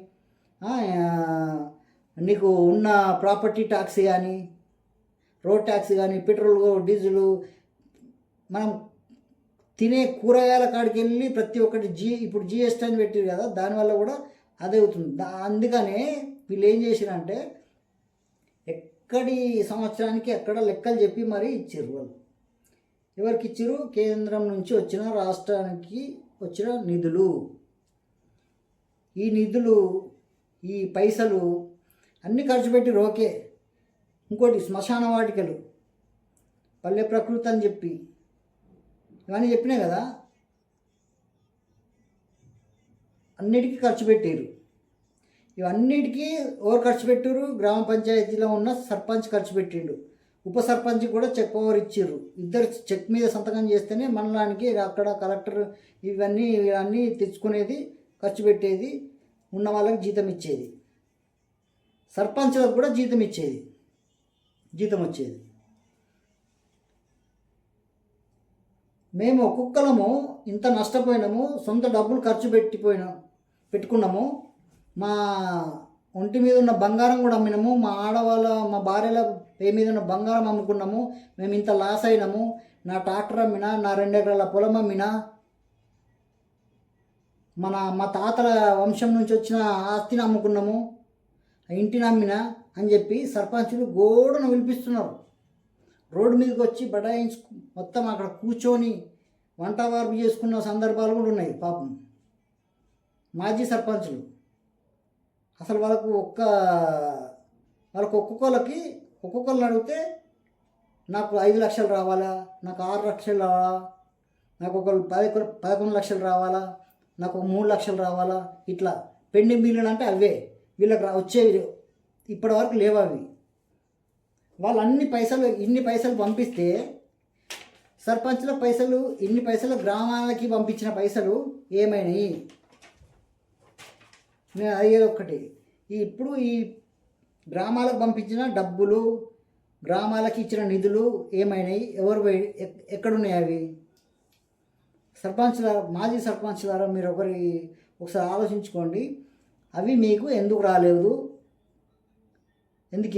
నీకు ఉన్న ప్రాపర్టీ ట్యాక్స్ కానీ, రోడ్ ట్యాక్స్ కానీ, పెట్రోల్, డీజిల్, మనం తినే కూరగాయల కాడికి వెళ్ళి ప్రతి ఒక్కటి ఇప్పుడు జిఎస్టీ అని పెట్టారు కదా, దానివల్ల కూడా అదే అవుతుంది. అందుకనే వీళ్ళు ఏం చేసిరంటే, ఎక్కడి సంవత్సరానికి ఎక్కడ లెక్కలు చెప్పి మరీ ఇచ్చారు. వాళ్ళు ఎవరికి ఇచ్చారు? కేంద్రం నుంచి వచ్చిన, రాష్ట్రానికి వచ్చిన నిధులు. ఈ నిధులు, ఈ పైసలు అన్నీ ఖర్చు పెట్టి ఓకే. ఇంకోటి శ్మశాన వాటికలు, పల్లె ప్రకృతి అని చెప్పి ఇవన్నీ చెప్పినాయి కదా, అన్నిటికీ ఖర్చు పెట్టారు. ఇవన్నిటికీ ఎవరు ఖర్చు పెట్టారు? గ్రామ పంచాయతీలో ఉన్న సర్పంచ్ ఖర్చు పెట్టిండు. ఉప సర్పంచ్ కూడా చెక్ పవర్ ఇచ్చారు. ఇద్దరు చెక్ మీద సంతకం చేస్తేనే మండలానికి అక్కడ కలెక్టర్ ఇవన్నీ తెచ్చుకునేది, ఖర్చు పెట్టేది, ఉన్న వాళ్ళకి జీతం ఇచ్చేది, సర్పంచ్లకు కూడా జీతం వచ్చేది. మేము ఒక్కొక్కలము ఇంత నష్టపోయినాము, సొంత డబ్బులు ఖర్చు పెట్టుకున్నాము, మా ఒంటి మీద ఉన్న బంగారం కూడా అమ్మినాము, మా ఆడవాళ్ళ, మా భార్యల పే మీద ఉన్న బంగారం అమ్ముకున్నాము, మేము ఇంత లాస్ అయినాము, నా ట్రాక్టర్ అమ్మినా, నా 2 ఎకరాల పొలం అమ్మినా, మా తాతల వంశం నుంచి వచ్చిన ఆస్తిని అమ్ముకున్నాము, ఇంటిని అమ్మినా అని చెప్పి సర్పంచులు గోడను వినిపిస్తున్నారు. రోడ్డు మీదకి వచ్చి బడాయించు మొత్తం అక్కడ కూర్చొని వంట వార్పు చేసుకున్న సందర్భాలు కూడా ఉన్నాయి పాపం. మాజీ సర్పంచులు అసలు వాళ్ళకు ఒక్కొక్కరిని అడిగితే నాకు 5 లక్షలు రావాలా, నాకు 6 లక్షలు రావాలా, నాకు 11 లక్షలు రావాలా, నాకు 3 లక్షలు రావాలా, ఇట్లా పెండింగ్ బిల్లులు అంటే అవే వీళ్ళకి వచ్చేవి ఇప్పటి వరకు లేవు అవి. వాళ్ళు ఇన్ని పైసలు పంపిస్తే సర్పంచ్ల పైసలు ఇన్ని పైసలు గ్రామాలకి పంపించిన పైసలు ఏమైనాయి? నేను అడిగేది ఒక్కటి, ఇప్పుడు ఈ గ్రామాలకు పంపించిన డబ్బులు, గ్రామాలకి ఇచ్చిన నిధులు ఏమైనాయి? ఎక్కడున్నాయి అవి? మాజీ సర్పంచ్లారా మీరు ఒకసారి ఆలోచించుకోండి. అవి మీకు ఎందుకు రాలేదు, ఎందుకు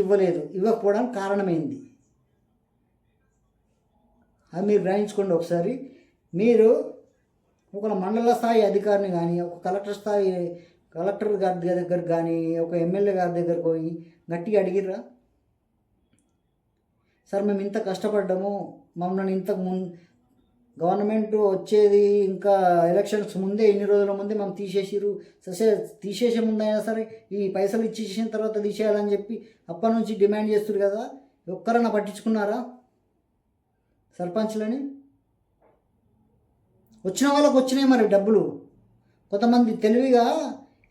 ఇవ్వకపోవడానికి కారణమైంది అది మీరు గ్రహించుకోండి ఒకసారి. మీరు ఒక మండల స్థాయి అధికారిని కానీ, ఒక కలెక్టర్ గారి దగ్గర కానీ, ఒక ఎమ్మెల్యే గారి దగ్గర పోయి గట్టిగా అడిగిర్రా, సార్ మేము ఇంత కష్టపడ్డాము, మమ్మల్ని గవర్నమెంట్ వచ్చేది ఇంకా ఎలక్షన్స్ ముందే, ఇన్ని రోజుల ముందే మేము తీసేసే ముందైనా సరే ఈ పైసలు ఇచ్చేసిన తర్వాత తీసేయాలని చెప్పి అప్పటి నుంచి డిమాండ్ చేస్తారు కదా, ఒక్కరన్నా పట్టించుకున్నారా సర్పంచ్లని? వచ్చిన వాళ్ళకు వచ్చినాయి మరి డబ్బులు. కొంతమంది తెలివిగా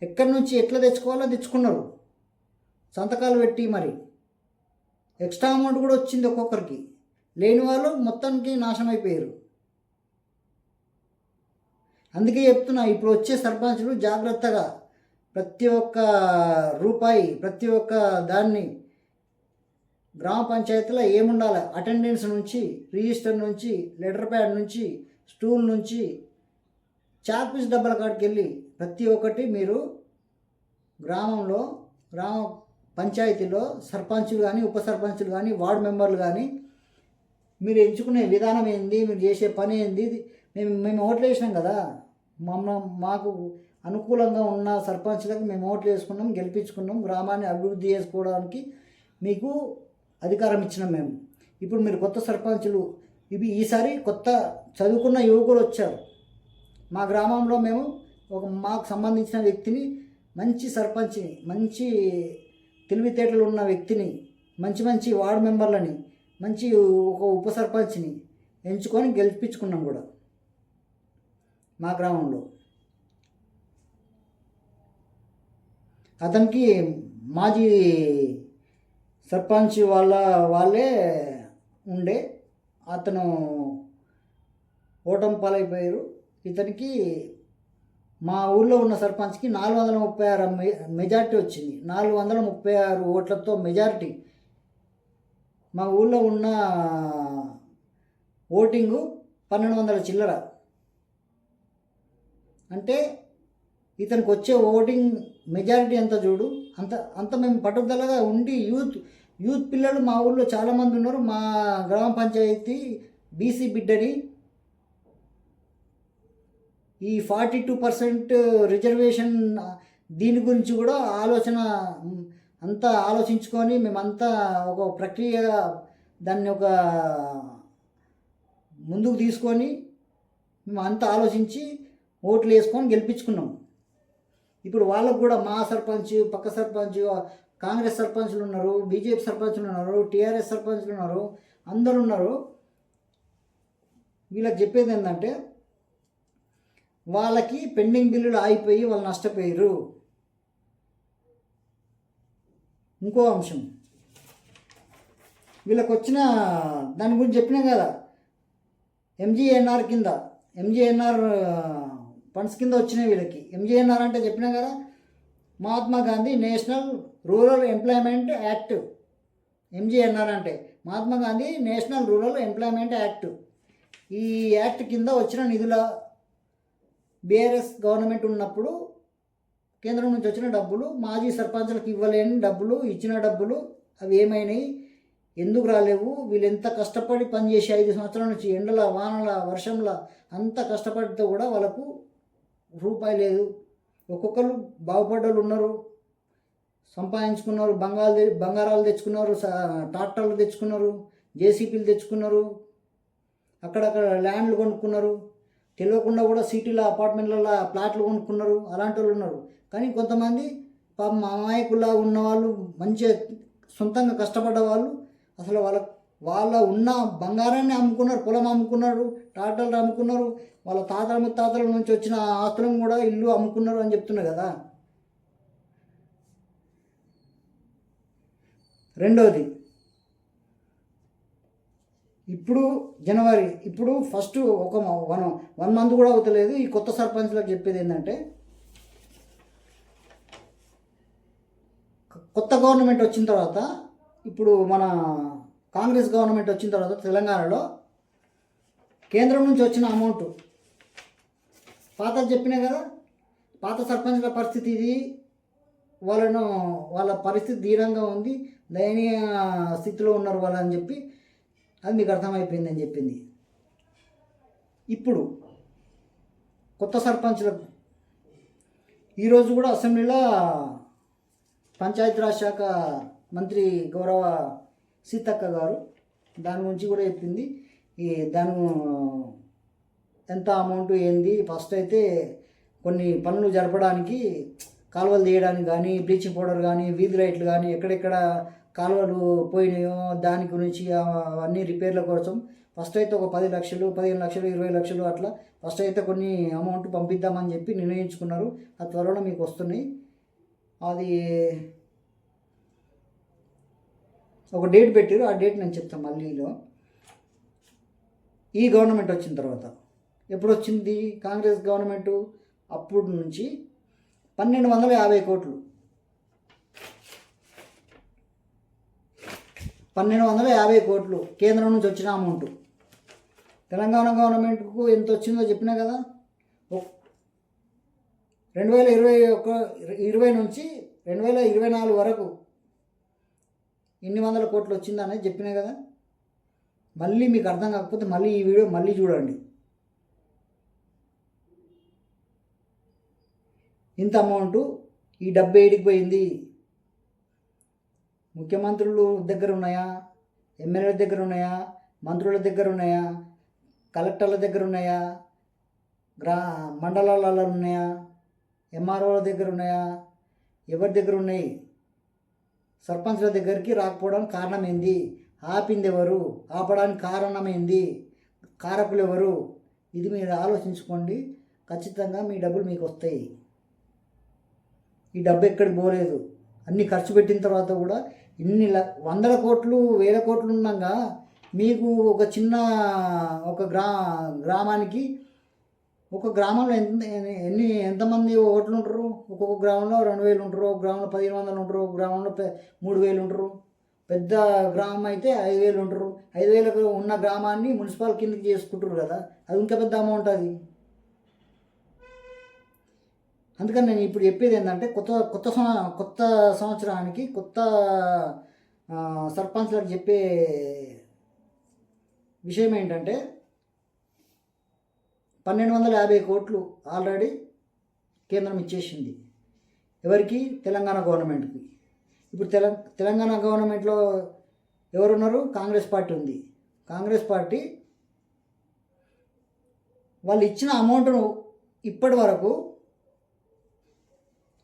ఎక్కడి నుంచి ఎట్లా తెచ్చుకోవాలో తెచ్చుకున్నారు, సంతకాలు పెట్టి మరి ఎక్స్ట్రా అమౌంట్ కూడా వచ్చింది ఒక్కొక్కరికి. లేని వాళ్ళు మొత్తానికి నాశనం అయిపోయారు. అందుకే చెప్తున్నా, ఇప్పుడు వచ్చే సర్పంచులు జాగ్రత్తగా ప్రతి ఒక్క రూపాయి, ప్రతి ఒక్క దాన్ని గ్రామ పంచాయతీలో ఏముండాలి, అటెండెన్స్ నుంచి, రిజిస్టర్ నుంచి, లెటర్ ప్యాడ్ నుంచి, స్టూల్ నుంచి, చాక్పీస్ డబ్బాల కాడికి వెళ్ళి ప్రతి ఒక్కటి మీరు గ్రామ పంచాయతీలో సర్పంచులు కానీ, ఉప సర్పంచులు కానీ, వార్డు మెంబర్లు కానీ మీరు ఎంచుకునే విధానం ఏంది, మీరు చేసే పని ఏంది, మేము ఓట్లు వేసినాం కదా, మాకు అనుకూలంగా ఉన్న సర్పంచ్లకు మేము ఓట్లు వేసుకున్నాం, గెలిపించుకున్నాం, గ్రామాన్ని అభివృద్ధి చేసుకోవడానికి మీకు అధికారం ఇచ్చినాం మేము. ఇప్పుడు మీరు కొత్త సర్పంచులు, ఈసారి కొత్త చదువుకున్న యువకులు వచ్చారు మా గ్రామంలో. మేము మాకు సంబంధించిన వ్యక్తిని, మంచి సర్పంచ్ని, మంచి తెలివితేటలు ఉన్న వ్యక్తిని, మంచి వార్డు మెంబర్లని, మంచి ఒక ఉప సర్పంచ్ని ఎంచుకొని గెలిపించుకున్నాం కూడా మా గ్రామంలో. అతనికి మాజీ సర్పంచ్ వాళ్ళే ఉండే, అతను ఓటమి పాలైపోయారు. ఇతనికి మా ఊళ్ళో ఉన్న సర్పంచ్కి 436 మెజార్టీ వచ్చింది. 436 ఓట్లతో మెజారిటీ. మా ఊళ్ళో ఉన్న ఓటింగు 1200 చిల్లర. అంటే ఇతనికి వచ్చే ఓటింగ్ మెజారిటీ ఎంత చూడు. అంత మేము పట్టుదలగా ఉండి యూత్ పిల్లలు మా ఊళ్ళో చాలామంది ఉన్నారు. మా గ్రామ పంచాయతీ బీసీ బిడ్డని ఈ 42% రిజర్వేషన్ దీని గురించి కూడా అంతా ఆలోచించుకొని మేమంతా ఒక ప్రక్రియగా దాన్ని ఒక ముందుకు తీసుకొని మేము అంతా ఆలోచించి ఓట్లు వేసుకొని గెలిపించుకున్నాం. ఇప్పుడు వాళ్ళకు కూడా మా సర్పంచ్, పక్క సర్పంచ్, కాంగ్రెస్ సర్పంచ్లు ఉన్నారు, బీజేపీ సర్పంచ్లు ఉన్నారు, టీఆర్ఎస్ సర్పంచ్లు ఉన్నారు, అందరు ఉన్నారు. వీళ్ళకి చెప్పేది ఏంటంటే, వాళ్ళకి పెండింగ్ బిల్లులు ఆగిపోయి వాళ్ళు నష్టపోయారు. ఇంకో అంశం, వీళ్ళకి వచ్చిన దాని గురించి చెప్పినాం కదా, ఎంజీఎన్ఆర్ ఫండ్స్ కింద వచ్చినాయి వీళ్ళకి. ఎంజీఎన్ఆర్ అంటే చెప్పినాం కదా, Mahatma Gandhi national rural employment act. MGNR అంటే Mahatma Gandhi national rural employment act. ఈ యాక్ట్ కింద వచ్చిన నిధుల, బీఆర్ఎస్ గవర్నమెంట్ ఉన్నప్పుడు కేంద్రం నుంచి వచ్చిన డబ్బులు, మాజీ సర్పంచులకు ఇవ్వలేని డబ్బులు, ఇచ్చిన డబ్బులు అవి ఏమైనాయి, ఎందుకు రాలేవు? వీళ్ళు ఎంత కష్టపడి పనిచేసి 5 సంవత్సరాల నుంచి ఎండల, వానల, వర్షంల అంత కష్టపడితే కూడా వాళ్ళకు రూపాయి లేదు. ఒక్కొక్కరు బాగుపడ్డలు ఉన్నారు, సంపాదించుకున్నారు, బంగారాలు తెచ్చుకున్నారు, ట్రాక్టర్లు తెచ్చుకున్నారు, జేసీపీలు తెచ్చుకున్నారు, అక్కడక్కడ ల్యాండ్లు కొనుక్కున్నారు, తెలియకుండా కూడా సిటీల అపార్ట్మెంట్లలో ప్లాట్లు కొనుక్కున్నారు. అలాంటి వాళ్ళు ఉన్నారు. కానీ కొంతమంది పాపం అమాయకుల్లా ఉన్నవాళ్ళు, మంచిగా సొంతంగా కష్టపడ్డ వాళ్ళు అసలు వాళ్ళ ఉన్న బంగారాన్ని అమ్ముకున్నారు, పొలం అమ్ముకున్నారు, ట్రాక్టర్లు అమ్ముకున్నారు, వాళ్ళ తాతల ముత్తాతల నుంచి వచ్చిన ఆస్తులను కూడా ఇల్లు అమ్ముకున్నారు అని చెప్తున్నారు కదా. రెండోది, ఇప్పుడు జనవరి, ఇప్పుడు ఫస్ట్ ఒక 1 మంత్ కూడా అవుతలేదు. ఈ కొత్త సర్పంచ్లకు చెప్పేది ఏంటంటే, కొత్త గవర్నమెంట్ వచ్చిన తర్వాత, ఇప్పుడు మన కాంగ్రెస్ గవర్నమెంట్ వచ్చిన తర్వాత తెలంగాణలో కేంద్రం నుంచి వచ్చిన అమౌంట్ పాత చెప్పినా కదా, పాత సర్పంచ్ల పరిస్థితి ఇది, వాళ్ళ పరిస్థితి దీనంగా ఉంది, దయనీయ స్థితిలో ఉన్నారు వాళ్ళు అని చెప్పి, అది మీకు అర్థమైపోయిందని చెప్పింది. ఇప్పుడు కొత్త సర్పంచ్లకు ఈరోజు కూడా అసెంబ్లీలో పంచాయతీరాజ్ శాఖ మంత్రి గౌరవ సీతక్క గారు దాని గురించి కూడా చెప్పింది. దాని ఎంత అమౌంట్ ఏంది, ఫస్ట్ అయితే కొన్ని పనులు జరపడానికి, కాలువలు తీయడానికి కానీ, బ్లీచింగ్ పౌడర్ కానీ, వీధి లైట్లు కానీ, ఎక్కడెక్కడ కాలువలు పోయినాయో దాని గురించి అన్ని రిపేర్ల కోసం ఫస్ట్ అయితే ఒక 10 లక్షలు, 15 లక్షలు, 20 లక్షలు అట్లా ఫస్ట్ అయితే కొన్ని అమౌంట్ పంపిద్దామని చెప్పి నిర్ణయించుకున్నారు. ఆ త్వరలో మీకు వస్తున్నాయి. అది ఒక డేట్ పెట్టారు, ఆ డేట్ నేను చెప్తాను మళ్ళీలో. ఈ గవర్నమెంట్ వచ్చిన తర్వాత ఎప్పుడు వచ్చింది కాంగ్రెస్ గవర్నమెంటు? అప్పుడు నుంచి 1250 కోట్లు, 1250 కోట్లు కేంద్రం నుంచి వచ్చిన అమౌంట్. తెలంగాణ గవర్నమెంట్కు ఎంత వచ్చిందో చెప్పినా కదా. 2020 నుంచి 2024 వరకు ఎన్ని వందల కోట్లు వచ్చిందనేది చెప్పినా కదా. మళ్ళీ మీకు అర్థం కాకపోతే మళ్ళీ ఈ వీడియో మళ్ళీ చూడండి. ఇంత అమౌంట్, ఈ డబ్బు ఏడికి పోయింది? ముఖ్యమంత్రులు దగ్గర ఉన్నాయా, ఎమ్మెల్యేల దగ్గర ఉన్నాయా, మంత్రుల దగ్గర ఉన్నాయా, కలెక్టర్ల దగ్గర ఉన్నాయా, మండలాలలో ఉన్నాయా, ఎంఆర్ఓల దగ్గర ఉన్నాయా, ఎవరి దగ్గర ఉన్నాయి? సర్పంచ్ల దగ్గరికి రాకపోవడానికి కారణం ఏంది? ఆపింది ఎవరు? ఆపడానికి కారణం ఏంది? కారకులు ఎవరు? ఇది మీరు ఆలోచించుకోండి. ఖచ్చితంగా మీ డబ్బులు మీకు వస్తాయి. ఈ డబ్బు ఎక్కడికి పోలేదు. అన్నీ ఖర్చు పెట్టిన తర్వాత కూడా ఇన్ని వందల కోట్లు, వేల కోట్లు ఉన్నాగా మీకు ఒక చిన్న గ్రామానికి, ఒక గ్రామంలో ఎంతమంది ఓట్లు ఉంటారు? ఒక్కొక్క గ్రామంలో 2000 ఉంటారు, ఒక గ్రామంలో 1500 ఉంటారు, ఒక గ్రామంలో 3000 ఉంటారు. పెద్ద గ్రామం అయితే 5000 ఉంటారు. 5000 ఉన్న గ్రామాన్ని మున్సిపల్ కిందకి చేసుకుంటారు కదా, అది ఇంకా పెద్ద అమౌంట్ అది. అందుకని నేను ఇప్పుడు చెప్పేది ఏంటంటే, కొత్త సంవత్సరానికి కొత్త సర్పంచ్లకు చెప్పే విషయం ఏంటంటే, 1250 కోట్లు ఆల్రెడీ కేంద్రం ఇచ్చేసింది. ఎవరికి? తెలంగాణ గవర్నమెంట్కి. ఇప్పుడు తెలంగాణ గవర్నమెంట్లో ఎవరున్నారు? కాంగ్రెస్ పార్టీ ఉంది. కాంగ్రెస్ పార్టీ వాళ్ళు ఇచ్చిన అమౌంట్ను ఇప్పటి వరకు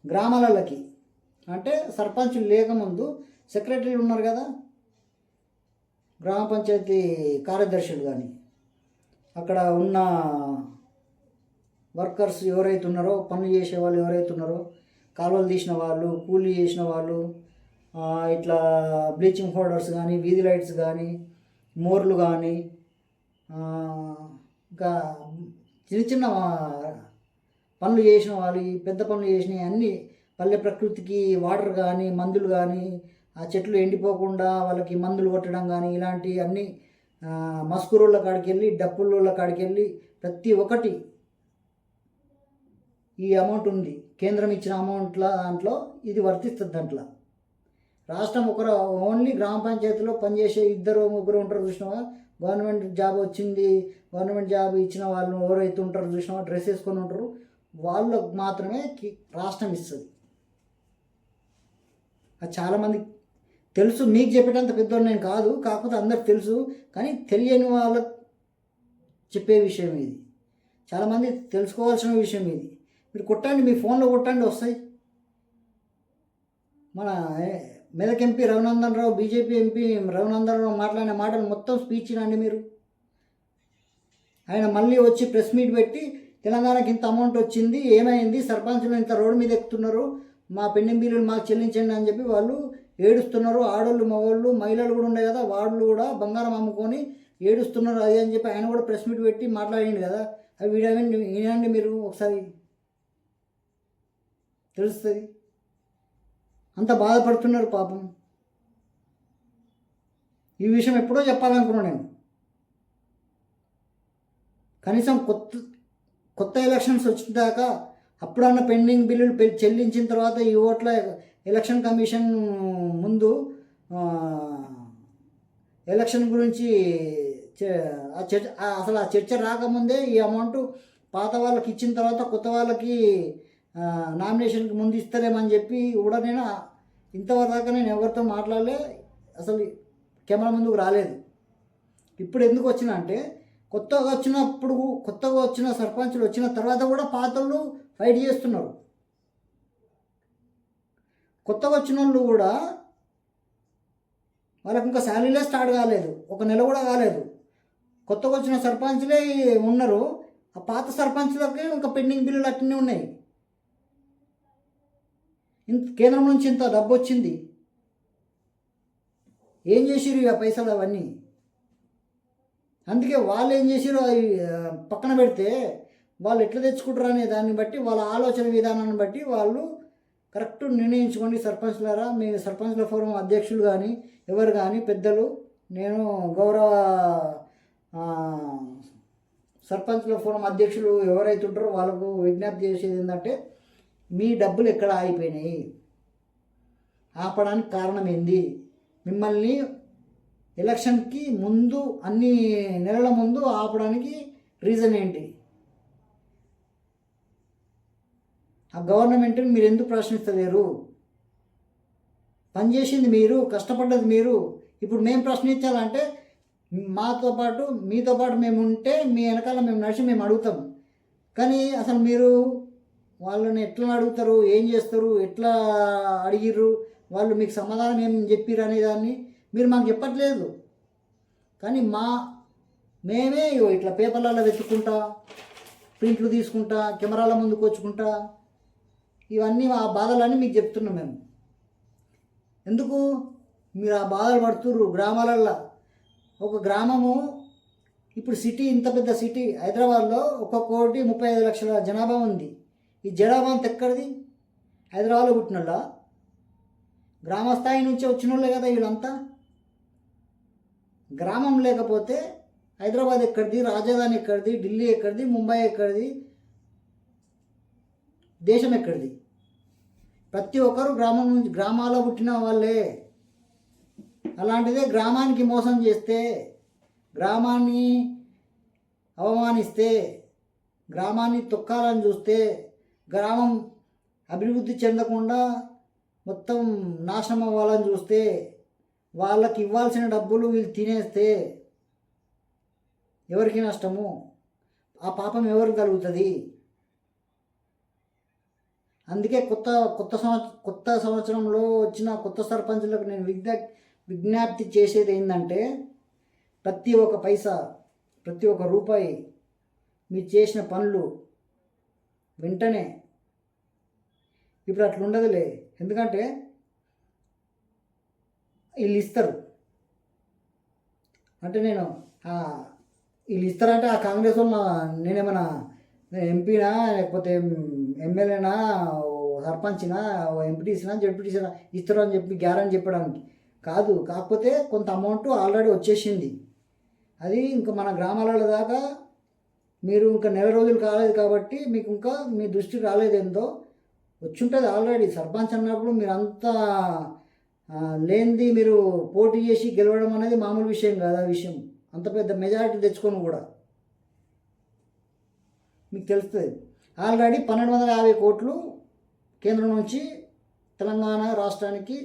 గ్రామాలకి, అంటే సర్పంచులు లేకముందు సెక్రటరీలు ఉన్నారు కదా, గ్రామ పంచాయతీ కార్యదర్శులు కానీ, అక్కడ ఉన్న వర్కర్స్ ఎవరైతే ఉన్నారో, పనులు చేసే వాళ్ళు ఎవరైతే ఉన్నారో, కాలువలు తీసిన వాళ్ళు, కూలీ చేసిన వాళ్ళు, ఇట్లా బ్లీచింగ్ పౌడర్స్ కానీ, వీధి లైట్స్ కానీ, మోర్లు కానీ, ఇంకా చిన్న చిన్న పనులు చేసిన వాళ్ళు, పెద్ద పనులు చేసినవి అన్నీ, పల్లె ప్రకృతికి వాటర్ కానీ, మందులు కానీ, ఆ చెట్లు ఎండిపోకుండా వాళ్ళకి మందులు కొట్టడం కానీ, ఇలాంటి అన్నీ మస్కూరోళ్ళ కాడికి వెళ్ళి, డప్పుల కాడికి వెళ్ళి ప్రతి ఒక్కటి ఈ అమౌంట్ ఉంది. కేంద్రం ఇచ్చిన అమౌంట్ల దాంట్లో ఇది వర్తిస్తుంది. దాంట్లో రాష్ట్రం ఓన్లీ గ్రామ పంచాయతీలో పనిచేసే 2-3 ఉంటారు చూసినావా, గవర్నమెంట్ జాబ్ వచ్చింది, గవర్నమెంట్ జాబ్ ఇచ్చిన వాళ్ళు ఎవరైతే ఉంటారో చూసినావా, డ్రెస్ వేసుకొని ఉంటారు, వాళ్ళకు మాత్రమే రాష్ట్రం ఇస్తుంది. అది చాలామంది తెలుసు, మీకు చెప్పేటంత పెద్దోడు నేను కాదు, కాకపోతే అందరికి తెలుసు. కానీ తెలియని వాళ్ళకు చెప్పే విషయం ఇది, చాలామంది తెలుసుకోవాల్సిన విషయం ఇది. మీరు కొట్టండి, మీ ఫోన్లో కొట్టండి, వస్తాయి. మన Medak MP Raghunandan Rao, BJP MP Raghunandan Rao మాట్లాడిన మాటలు మొత్తం స్పీచ్ నండి మీరు. ఆయన మళ్ళీ వచ్చి ప్రెస్ మీట్ పెట్టి తెలంగాణకి ఇంత అమౌంట్ వచ్చింది, ఏమైంది, సర్పంచులు ఇంత రోడ్డు మీద ఎక్కుతున్నారు, మా పెండింగ్ బిల్లులు మాకు చెల్లించండి అని చెప్పి వాళ్ళు ఏడుస్తున్నారు. ఆడోళ్ళు, మగవాళ్ళు, మహిళలు కూడా ఉండే కదా, వాళ్ళు కూడా బంగారం అమ్ముకొని ఏడుస్తున్నారు అది అని చెప్పి ఆయన కూడా ప్రెస్ మీట్ పెట్టి మాట్లాడింది కదా. అవి వీడియో వినండి మీరు ఒకసారి, తెలుస్తుంది. అంత బాధపడుతున్నారు పాపం. ఈ విషయం ఎప్పుడో చెప్పాలనుకున్నాను నేను. కనీసం కొత్త ఎలక్షన్స్ వచ్చిన దాకా అప్పుడన్న పెండింగ్ బిల్లులు చెల్లించిన తర్వాత ఈ ఓట్ల ఎలక్షన్ కమిషన్ ముందు ఎలక్షన్ గురించి అసలు ఆ చర్చ రాకముందే ఈ అమౌంట్ పాత వాళ్ళకి ఇచ్చిన తర్వాత కొత్త వాళ్ళకి నామినేషన్కి ముందు ఇస్తారేమని చెప్పి కూడా నేను ఇంతవరకు దాకా నేను ఎవరితో మాట్లాడలే, అసలు కెమెరా ముందుకు రాలేదు. ఇప్పుడు ఎందుకు వచ్చినా అంటే కొత్తగా వచ్చిన సర్పంచులు వచ్చిన తర్వాత కూడా పాతలు ఫైట్ చేస్తున్నారు. కొత్తగా వచ్చిన వాళ్ళు కూడా వాళ్ళకి ఇంకా శాలరీలే స్టార్ట్ కాలేదు, ఒక నెల కూడా కాలేదు. కొత్తగా వచ్చిన సర్పంచ్లే ఉన్నారు, ఆ పాత సర్పంచ్లకి ఇంకా పెండింగ్ బిల్లులు అట్లనే ఉన్నాయి. కేంద్రం నుంచి ఇంత డబ్బు వచ్చింది, ఏం చేసిరు ఆ పైసలు అవన్నీ? అందుకే వాళ్ళు ఏం చేసిరు అవి పక్కన పెడితే వాళ్ళు ఎట్లా తెచ్చుకుంటారు అనే దాన్ని బట్టి, వాళ్ళ ఆలోచన విధానాన్ని బట్టి వాళ్ళు కరెక్ట్ నిర్ణయించుకోండి. సర్పంచ్లారా, మీ సర్పంచ్ల ఫోరం అధ్యక్షులు కానీ ఎవరు కానీ పెద్దలు, నేను గౌరవ సర్పంచ్ల ఫోరం అధ్యక్షులు ఎవరైతే ఉంటారో వాళ్ళకు విజ్ఞప్తి చేసేది ఏంటంటే, మీ డబ్బులు ఎక్కడ ఆగిపోయినాయి, ఆపడానికి కారణం ఏంది? మిమ్మల్ని ఎలక్షన్కి ముందు అన్ని నెలల ముందు ఆపడానికి రీజన్ ఏంటి? ఆ గవర్నమెంట్ని మీరు ఎందుకు ప్రశ్నిస్తలేరు? పనిచేసింది మీరు, కష్టపడ్డది మీరు. ఇప్పుడు మేము ప్రశ్నించాలంటే మీతో పాటు మేము ఉంటే మీ వెనకాల మేము నడిచి మేము అడుగుతాం. కానీ అసలు మీరు వాళ్ళని ఎట్లా అడుగుతారు, ఏం చేస్తారు, ఎట్లా అడిగిర్రు, వాళ్ళు మీకు సమాధానం ఏం చెప్పిర్రు అనే దాన్ని మీరు మాకు చెప్పట్లేదు. కానీ మేమే ఇట్లా పేపర్లలో వెతుక్కుంటా, ప్రింట్లు తీసుకుంటా, కెమెరాల ముందుకు వచ్చుకుంటా, ఇవన్నీ ఆ బాధలన్నీ మీకు చెప్తున్నాం మేము. ఎందుకు మీరు ఆ బాధలు పడుతుర్రు? గ్రామాలల్లో ఒక గ్రామము, ఇప్పుడు సిటీ, ఇంత పెద్ద సిటీ హైదరాబాద్లో 1,35,00,000 జనాభా ఉంది. ఈ జనాభా అంత ఎక్కడిది? హైదరాబాద్లో పుట్టినోళ్ళ, గ్రామ స్థాయి నుంచి వచ్చిన వాళ్ళే కదా వీళ్ళంతా. గ్రామం లేకపోతే హైదరాబాద్ ఎక్కడిది, రాజధాని ఎక్కడిది, ఢిల్లీ ఎక్కడిది, ముంబై ఎక్కడిది, దేశం ఎక్కడిది? ప్రతి ఒక్కరు గ్రామాల్లో పుట్టిన వాళ్ళే. అలాంటిదే గ్రామానికి మోసం చేస్తే, గ్రామాన్ని అవమానిస్తే, గ్రామాన్ని తొక్కాలని చూస్తే, గ్రామం అభివృద్ధి చెందకుండా మొత్తం నాశనం అవ్వాలని చూస్తే, వాళ్ళకి ఇవ్వాల్సిన డబ్బులు వీళ్ళు తినేస్తే ఎవరికి నష్టము? ఆ పాపం ఎవరికి కలుగుతుంది? అందుకే కొత్త సంవత్సరంలో వచ్చిన కొత్త సర్పంచులకు నేను విజ్ఞప్తి చేసేది ఏంటంటే, ప్రతి ఒక్క పైసా, ప్రతి ఒక్క రూపాయి మీరు చేసిన పనులు వెంటనే, ఇప్పుడు అట్లా ఉండదులే. ఎందుకంటే వీళ్ళు ఇస్తారు అంటే వీళ్ళు ఇస్తారంటే ఆ కాంగ్రెస్ వాళ్ళు నేనేమన్నా ఎంపీనా లేకపోతే ఎమ్మెల్యేనా, సర్పంచ్నా, ఎంపీటీసీనా, జడ్పీటీసీనా ఇస్తారు అని చెప్పి గ్యారంటీ చెప్పడానికి కాదు. కాకపోతే కొంత అమౌంట్ ఆల్రెడీ వచ్చేసింది. అది ఇంకా మన గ్రామాలలో దాకా మీరు ఇంకా నెల రోజులు కాలేదు కాబట్టి మీకు ఇంకా మీ దృష్టికి రాలేదేందో, వచ్చుంటుంది ఆల్రెడీ. సర్పంచ్ అన్నప్పుడు మీరు అంతా లేనిది మీరు పోటీ చేసి గెలవడం అనేది మామూలు విషయం కాదు. ఆ విషయం అంత పెద్ద మెజారిటీ తెచ్చుకొని కూడా మీకు తెలుస్తుంది. ఆల్రెడీ 1,250 కోట్లు కేంద్రం నుంచి తెలంగాణ రాష్ట్రానికి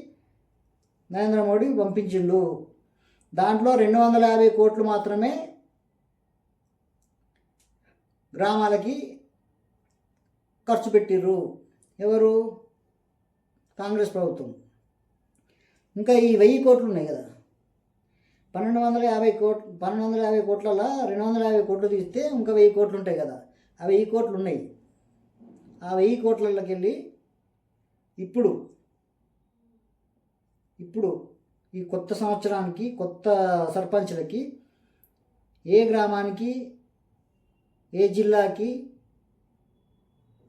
నరేంద్ర మోడీ పంపించిండు. దాంట్లో 250 కోట్లు మాత్రమే గ్రామాలకి ఖర్చు పెట్టిర్రు. ఎవరు? కాంగ్రెస్ ప్రభుత్వం. ఇంకా ఈ 1000 కోట్లు ఉన్నాయి కదా, 1250 కోట్లలో 250 కోట్లు తీస్తే ఇంకా 1000 కోట్లు ఉంటాయి కదా, ఆ 1000 కోట్లు ఉన్నాయి. ఆ 1000 కోట్లలోకి వెళ్ళి ఇప్పుడు ఈ కొత్త సంవత్సరానికి కొత్త సర్పంచ్లకి ఏ గ్రామానికి ఏ జిల్లాకి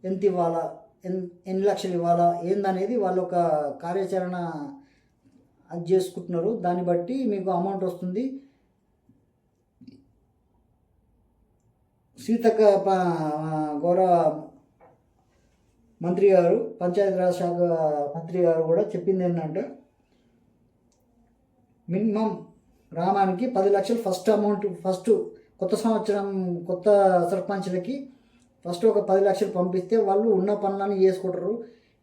ఎంత ఇవ్వాలా, ఎన్ని లక్షలు ఇవ్వాలా ఏందనేది వాళ్ళు ఒక కార్యాచరణ అది చేసుకుంటున్నారు. దాన్ని బట్టి మీకు అమౌంట్ వస్తుంది. సీతక్క గౌరవ మంత్రి గారు, పంచాయతీరాజ్ శాఖ మంత్రి గారు కూడా చెప్పింది ఏంటంటే మినిమం గ్రామానికి 10 లక్షలు ఫస్ట్ కొత్త సంవత్సరం కొత్త సర్పంచ్లకి ఫస్ట్ ఒక 10 లక్షలు పంపిస్తే వాళ్ళు ఉన్న పనులన్నీ చేసుకుంటారు.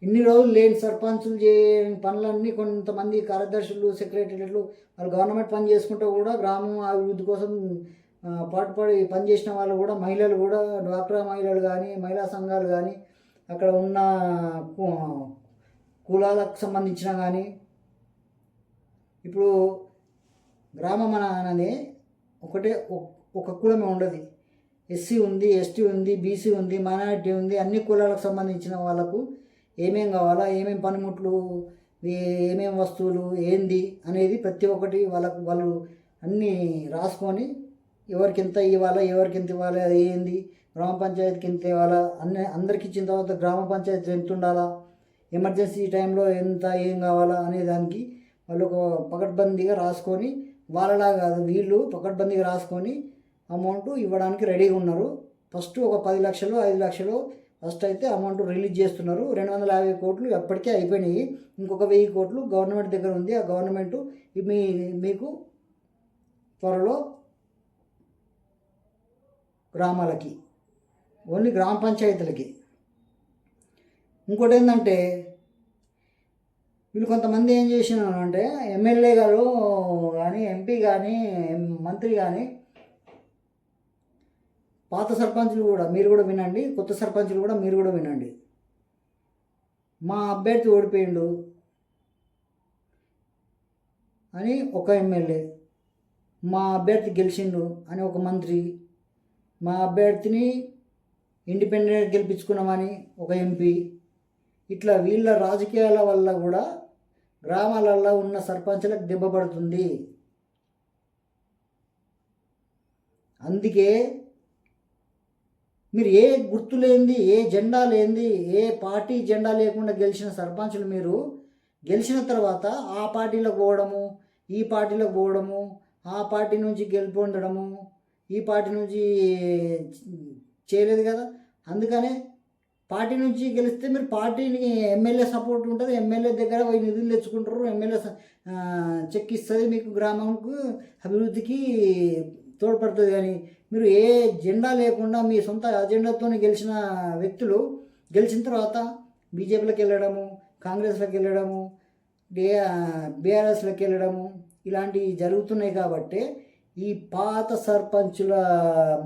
ఇన్ని రోజులు లేని సర్పంచులు చేయని పనులన్నీ కొంతమంది కార్యదర్శులు, సెక్రటరీలు వాళ్ళు గవర్నమెంట్ పని చేసుకుంటూ కూడా గ్రామం అభివృద్ధి కోసం పాటుపడి పనిచేసిన వాళ్ళు కూడా, మహిళలు కూడా, డ్వాక్రా మహిళలు కానీ, మహిళా సంఘాలు కానీ, అక్కడ ఉన్న కులాలకు సంబంధించిన కానీ, ఇప్పుడు గ్రామం అనేది ఒక కులమే ఉండదు. ఎస్సీ ఉంది, ఎస్టీ ఉంది, బీసీ ఉంది, మైనారిటీ ఉంది. అన్ని కులాలకు సంబంధించిన వాళ్ళకు ఏమేం కావాలా, ఏమేం పనిముట్లు, ఏమేం వస్తువులు ఏంది అనేది ప్రతి ఒక్కటి వాళ్ళు అన్నీ రాసుకొని ఎవరికి ఎంత ఇవ్వాలా, ఎవరికి ఎంత ఇవ్వాలా, ఏంది గ్రామ పంచాయతీకి ఎంత ఇవ్వాలా అందరికి ఇచ్చిన తర్వాత గ్రామ పంచాయతీ ఎంత ఉండాలా, ఎమర్జెన్సీ టైంలో ఎంత ఏం కావాలా అనే దానికి వాళ్ళు ఒక పకడ్బందీగా రాసుకొని, వాళ్ళలా కాదు వీళ్ళు పకడ్బందీగా రాసుకొని అమౌంట్ ఇవ్వడానికి రెడీగా ఉన్నారు. ఫస్ట్ ఒక 10 లక్షలు 5 లక్షలు ఫస్ట్ అయితే అమౌంట్ రిలీజ్ చేస్తున్నారు. 250 కోట్లు ఎప్పటికే అయిపోయినాయి. ఇంకొక 1000 కోట్లు గవర్నమెంట్ దగ్గర ఉంది. ఆ గవర్నమెంట్ మీకు త్వరలో గ్రామాలకి, ఓన్లీ గ్రామ పంచాయతీలకి. ఇంకోటి ఏంటంటే వీళ్ళు కొంతమంది ఏం చేసినారు అంటే ఎమ్మెల్యే గారు కానీ, ఎంపీ కానీ, మంత్రి కానీ, పాత సర్పంచులు కూడా మీరు కూడా వినండి, కొత్త సర్పంచులు కూడా మీరు కూడా వినండి. మా అభ్యర్థి ఓడిపోయిండు అని ఒక ఎమ్మెల్యే, మా అభ్యర్థి గెలిచిండు అని ఒక మంత్రి, మా అభ్యర్థిని ఇండిపెండెంట్ గెలిపించుకున్నామని ఒక ఎంపీ, ఇట్లా వీళ్ళ రాజకీయాల వల్ల కూడా గ్రామాలలో ఉన్న సర్పంచులకు దెబ్బ పడుతుంది. అందుకే మీరు ఏ గుర్తు లేనిది, ఏ జెండా లేనిది, ఏ పార్టీ జెండా లేకుండా గెలిచిన సర్పంచులు మీరు గెలిచిన తర్వాత ఆ పార్టీలకు పోవడము, ఈ పార్టీలకు పోవడము, ఆ పార్టీ నుంచి గెలుపొందడము, ఈ పార్టీ నుంచి చేయలేదు కదా. అందుకనే పార్టీ నుంచి గెలిస్తే మీరు పార్టీని ఎమ్మెల్యే సపోర్ట్ ఉంటుంది, ఎమ్మెల్యే దగ్గర పోయి నిధులు తెచ్చుకుంటారు, ఎమ్మెల్యే చెక్ ఇస్తుంది, మీకు గ్రామంకు అభివృద్ధికి తోడ్పడుతుంది. కానీ మీరు ఏ జెండా లేకుండా మీ సొంత అజెండాతో గెలిచిన వ్యక్తులు గెలిచిన తర్వాత బీజేపీలోకి వెళ్ళడము, కాంగ్రెస్లోకి వెళ్ళడము, బీఆర్ఎస్లోకి వెళ్ళడము ఇలాంటివి జరుగుతున్నాయి. కాబట్టి ఈ పాత సర్పంచుల,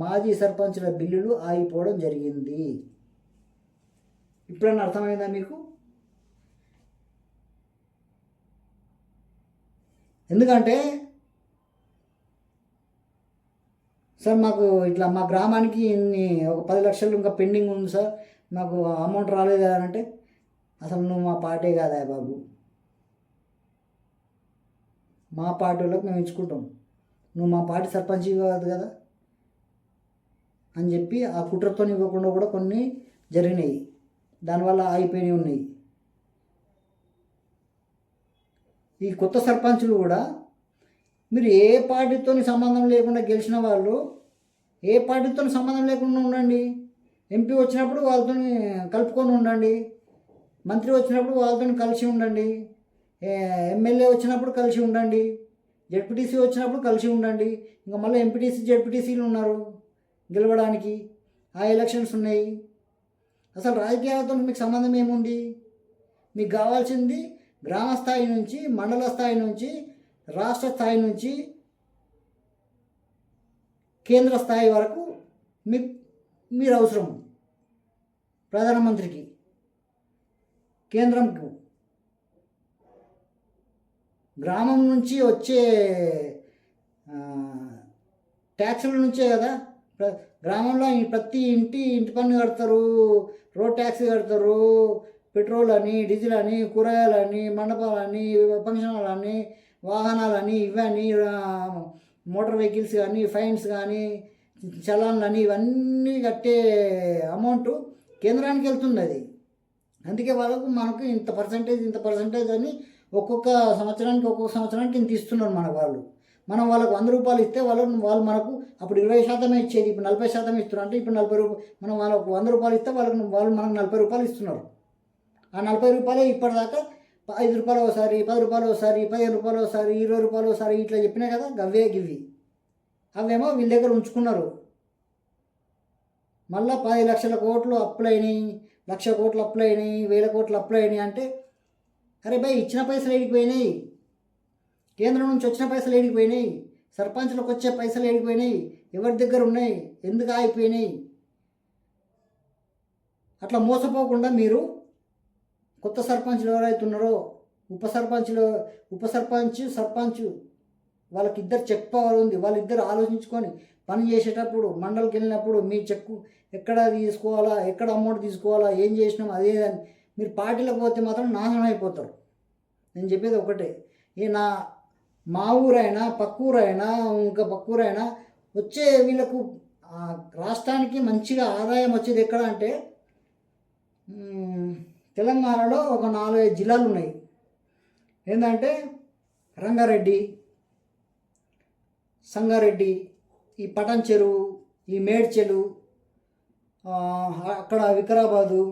మాజీ సర్పంచుల బిల్లులు ఆగిపోవడం జరిగింది. ఇప్పుడన్నా అర్థమైందా మీకు? ఎందుకంటే సార్ మాకు ఇట్లా మా గ్రామానికి ఇన్ని ఒక 10 లక్షలు ఇంకా పెండింగ్ ఉంది సార్, నాకు అమౌంట్ రాలేదు అని అంటే అసలు నువ్వు మా పార్టీ కాదా బాబు, మా పార్టీలోకి మేము ఇచ్చుకుంటాం, నువ్వు మా పార్టీ సర్పంచ్ కాదు కదా అని చెప్పి ఆ కుట్రతో ఇవ్వకుండా కూడా కొన్ని జరిగినాయి, దానివల్ల ఆగిపోయినవి ఉన్నాయి. ఈ కొత్త సర్పంచులు కూడా మీరు ఏ పార్టీతో సంబంధం లేకుండా గెలిచిన వాళ్ళు ఏ పార్టీతో సంబంధం లేకుండా ఉండండి. ఎంపీ వచ్చినప్పుడు వాళ్ళతో కలుపుకొని ఉండండి, మంత్రి వచ్చినప్పుడు వాళ్ళతో కలిసి ఉండండి, ఎమ్మెల్యే వచ్చినప్పుడు కలిసి ఉండండి, జెడ్పీటీసీ వచ్చినప్పుడు కలిసి ఉండండి. ఇంకా మళ్ళీ ఎంపీటీసీ జెడ్పీటీసీలు ఉన్నారు గెలవడానికి, ఆ ఎలక్షన్స్ ఉన్నాయి. అసలు రాజకీయాలతో మీకు సంబంధం ఏముంది? మీకు కావాల్సింది గ్రామ స్థాయి నుంచి, మండల స్థాయి నుంచి, రాష్ట్ర స్థాయి నుంచి కేంద్ర స్థాయి వరకు మీరు అవసరం. ప్రధానమంత్రికి, కేంద్రంకు, గ్రామం నుంచి వచ్చే ట్యాక్సుల నుంచే కదా. గ్రామంలో ప్రతి ఇంటి పన్ను కడతారు, రోడ్ ట్యాక్స్ కడతారు, పెట్రోల్ అని, డీజిల్ అని, కూరగాయలని, మండపాలని, ఫంక్షన్ హాలని, వాహనాలని, ఇవన్నీ మోటార్ వెహికల్స్ కానీ, ఫైన్స్ కానీ, చలాన్లని, ఇవన్నీ కట్టే అమౌంట్ కేంద్రానికి వెళ్తుంది. అది అందుకే మనకు ఇంత పర్సంటేజ్ అని ఒక్కొక్క సంవత్సరానికి ఇంత ఇస్తున్నారు మన వాళ్ళు. మనం వాళ్ళకు 100 రూపాయలు ఇస్తే వాళ్ళు మనకు అప్పుడు 20% ఇచ్చేది, ఇప్పుడు 40% ఇస్తున్నారు. అంటే ఇప్పుడు 40 రూపాయలు మనం వాళ్ళకు 100 రూపాయలు ఇస్తే వాళ్ళు మనకు 40 రూపాయలు ఇస్తున్నారు. ఆ 40 రూపాయలే ఇప్పటిదాకా 5 రూపాయలు ఒకసారి, 10 రూపాయలు ఒకసారి, 15 రూపాయలు ఒకసారి, 20 రూపాయలు ఒకసారి ఇట్లా చెప్పినాయి కదా. గివి అవేమో వీళ్ళ దగ్గర ఉంచుకున్నారు. మళ్ళీ 10 లక్షల కోట్లు అప్పులైనాయి, 1,00,000 కోట్లు అప్పులైనాయి, 1,000 కోట్లు అప్పులైనాయి. అంటే అరే భయ్, ఇచ్చిన పైసలు ఏడికిపోయినాయి? కేంద్రం నుంచి వచ్చిన పైసలు ఏడికిపోయినాయి? సర్పంచ్లకు వచ్చే పైసలు ఏడికిపోయినాయి? ఎవరి దగ్గర ఉన్నాయి? ఎందుకు ఆగిపోయినాయి? అట్లా మోసపోకుండా మీరు కొత్త సర్పంచ్లు ఎవరైతే ఉన్నారో, ఉప సర్పంచ్ వాళ్ళకి ఇద్దరు చెక్ పవర్ ఉంది. వాళ్ళిద్దరు ఆలోచించుకొని పని చేసేటప్పుడు, మండలికి వెళ్ళినప్పుడు మీ చెక్కు ఎక్కడ తీసుకోవాలా, ఎక్కడ అమౌంట్ తీసుకోవాలా, ఏం చేసినాం అదే. మీరు పార్టీలకు పోతే మాత్రం నాశనం అయిపోతారు. నేను చెప్పేది ఒకటే, మా ఊరైనా, పక్కూరైనా, ఇంకా పక్కూరైనా వచ్చే వీళ్ళకు రాష్ట్రానికి మంచిగా ఆదాయం వచ్చేది ఎక్కడ అంటే, తెలంగాణలో ఒక 4-5 జిల్లాలు ఉన్నాయి. ఏంటంటే రంగారెడ్డి, సంగారెడ్డి, ఈ పటాన్ చెరువు, ఈ మేడ్చెలు, అక్కడ వికారాబాదు,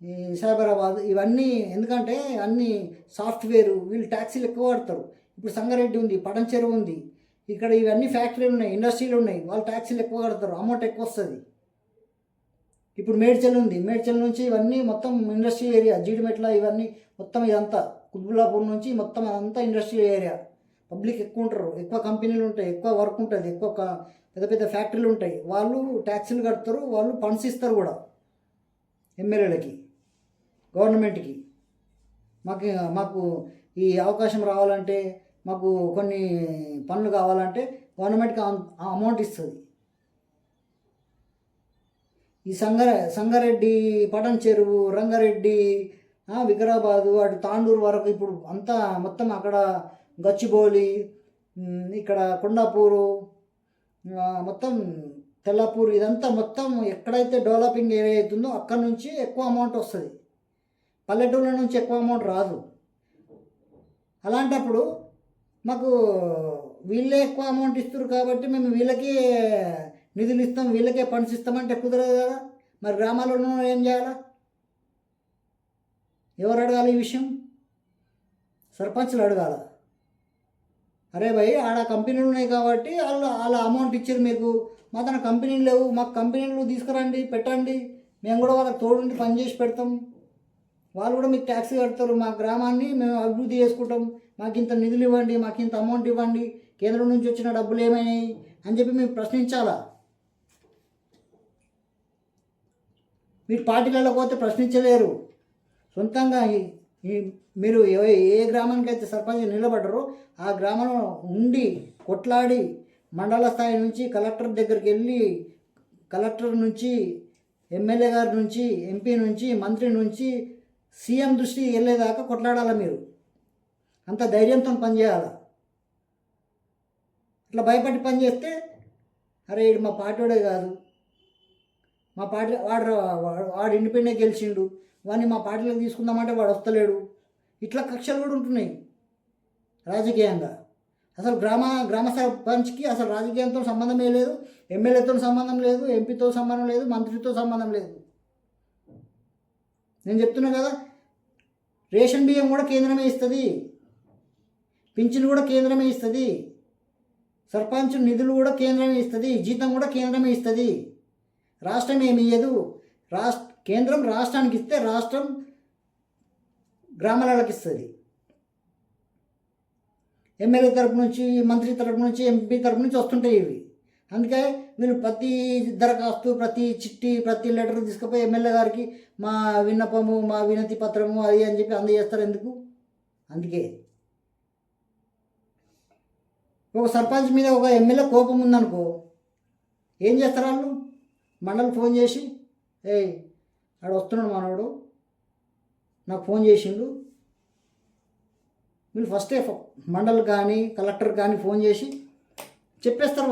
ఈ సైబరాబాద్, ఇవన్నీ. ఎందుకంటే అన్నీ సాఫ్ట్వేరు, వీళ్ళు ట్యాక్సీలు ఎక్కువ వాడతారు. ఇప్పుడు సంగారెడ్డి ఉంది, పటాన్ చెరువు ఉంది, ఇక్కడ ఇవన్నీ ఫ్యాక్టరీలు ఉన్నాయి, ఇండస్ట్రీలు ఉన్నాయి. వాళ్ళు ట్యాక్సీలు ఎక్కువ కడతారు, అమౌంట్ ఎక్కువ వస్తుంది. ఇప్పుడు మేడ్చల్ ఉంది, మేడ్చల్ నుంచి ఇవన్నీ మొత్తం ఇండస్ట్రియల్ ఏరియా. జీడిమెట్ల ఇవన్నీ మొత్తం ఇదంతా కుత్బుల్లాపూర్ నుంచి మొత్తం అదంతా ఇండస్ట్రియల్ ఏరియా. పబ్లిక్ ఎక్కువ ఉంటారు, ఎక్కువ కంపెనీలు ఉంటాయి, ఎక్కువ వర్క్ ఉంటుంది, ఎక్కువ పెద్ద పెద్ద ఫ్యాక్టరీలు ఉంటాయి. వాళ్ళు ట్యాక్సీలు కడతారు, వాళ్ళు ఫండ్స్ ఇస్తారు కూడా ఎమ్మెల్యేలకి, గవర్నమెంట్కి. మాకు ఈ అవకాశం రావాలంటే, మాకు కొన్ని పనులు కావాలంటే గవర్నమెంట్కి అమౌంట్ ఇస్తుంది. ఈ సంగారెడ్డి, పటాన్ చెరువు, రంగారెడ్డి, వికారాబాదు, అటు తాండూరు వరకు ఇప్పుడు అంతా మొత్తం అక్కడ గచ్చిబౌలి, ఇక్కడ కొండాపూరు, మొత్తం తెల్లపూరు, ఇదంతా మొత్తం ఎక్కడైతే డెవలపింగ్ ఏరియా అవుతుందో అక్కడ నుంచి ఎక్కువ అమౌంట్ వస్తుంది. పల్లెటూళ్ళ నుంచి ఎక్కువ అమౌంట్ రాదు. అలాంటప్పుడు మాకు వీళ్ళే ఎక్కువ అమౌంట్ ఇస్తారు కాబట్టి మేము వీళ్ళకి నిధులు ఇస్తాం, వీళ్ళకే ఫండ్స్ ఇస్తామంటే కుదరదు కదా. మరి గ్రామాల్లో ఏం చేయాలా? ఎవరు అడగాలి ఈ విషయం? సర్పంచ్లు అడగాల. అరే భయ్, ఆడ కంపెనీలు ఉన్నాయి కాబట్టి వాళ్ళ అమౌంట్ ఇచ్చారు మీకు, మా తన కంపెనీలు లేవు, మాకు కంపెనీలు తీసుకురండి, పెట్టండి, మేము కూడా వాళ్ళకి తోడుండి పని చేసి పెడతాం, వాళ్ళు కూడా మీకు ట్యాక్స్ కడతారు, మా గ్రామాన్ని మేము అభివృద్ధి చేసుకుంటాం, మాకు ఇంత నిధులు ఇవ్వండి, మాకు ఇంత అమౌంట్ ఇవ్వండి, కేంద్రం నుంచి వచ్చిన డబ్బులు ఏమైనాయి అని చెప్పి మీరు ప్రశ్నించాలా. మీరు పార్టీలలో పోతే ప్రశ్నించలేరు. సొంతంగా మీరు ఏ గ్రామానికి అయితే సర్పంచ్ నిలబడ్డారో ఆ గ్రామంలో ఉండి కొట్లాడి మండల స్థాయి నుంచి కలెక్టర్ దగ్గరికి వెళ్ళి, కలెక్టర్ నుంచి, ఎమ్మెల్యే గారి నుంచి, ఎంపీ నుంచి, మంత్రి నుంచి సీఎం దృష్టికి వెళ్ళేదాకా కొట్లాడాలి. మీరు అంత ధైర్యంతో పనిచేయాలి. అట్లా భయపడి పని చేస్తే, అరే ఇది మా పార్టీడే కాదు, మా పార్టీ వాడు ఇండిపెండెంట్ గెలిచిండు, వాడిని మా పార్టీలోకి తీసుకుందామంటే వాడు వస్తలేడు, ఇట్లా కక్షలు కూడా ఉంటున్నాయి రాజకీయంగా. అసలు గ్రామ సర్పంచ్కి అసలు రాజకీయంతో సంబంధమే లేదు, ఎమ్మెల్యేతో సంబంధం లేదు, ఎంపీతో సంబంధం లేదు, మంత్రితో సంబంధం లేదు. నేను చెప్తున్నా కదా, రేషన్ బియ్యం కూడా కేంద్రమే ఇస్తుంది, పింఛను కూడా కేంద్రమే ఇస్తుంది, సర్పంచ్ నిధులు కూడా కేంద్రమే ఇస్తుంది, జీతం కూడా కేంద్రమే ఇస్తుంది. రాష్ట్రం ఏమి ఇయ్యదు. కేంద్రం రాష్ట్రానికి ఇస్తే రాష్ట్రం గ్రామాలకు ఇస్తుంది. ఎమ్మెల్యే తరపు నుంచి, మంత్రి తరపు నుంచి, ఎంపీ తరపు నుంచి వస్తుంటాయి ఇవి. అందుకే వీళ్ళు ప్రతి దరఖాస్తు, ప్రతి చిట్టి, ప్రతి లెటర్ తీసుకుపోయి ఎమ్మెల్యే గారికి మా విన్నపము, మా వినతి పత్రము అది అని చెప్పి అందజేస్తారు. ఎందుకు? అందుకే ఒక సర్పంచ్ మీద ఒక ఎమ్మెల్యే కోపం ఉందనుకో, ఏం చేస్తారు వాళ్ళు? మండలి ఫోన్ చేసి, ఏయ్ ఆడు వస్తున్నాడు మనోడు, నాకు ఫోన్ చేసిండు. వీళ్ళు ఫస్టే మండల్ కానీ కలెక్టర్ కానీ ఫోన్ చేసి చెప్పేస్తారు.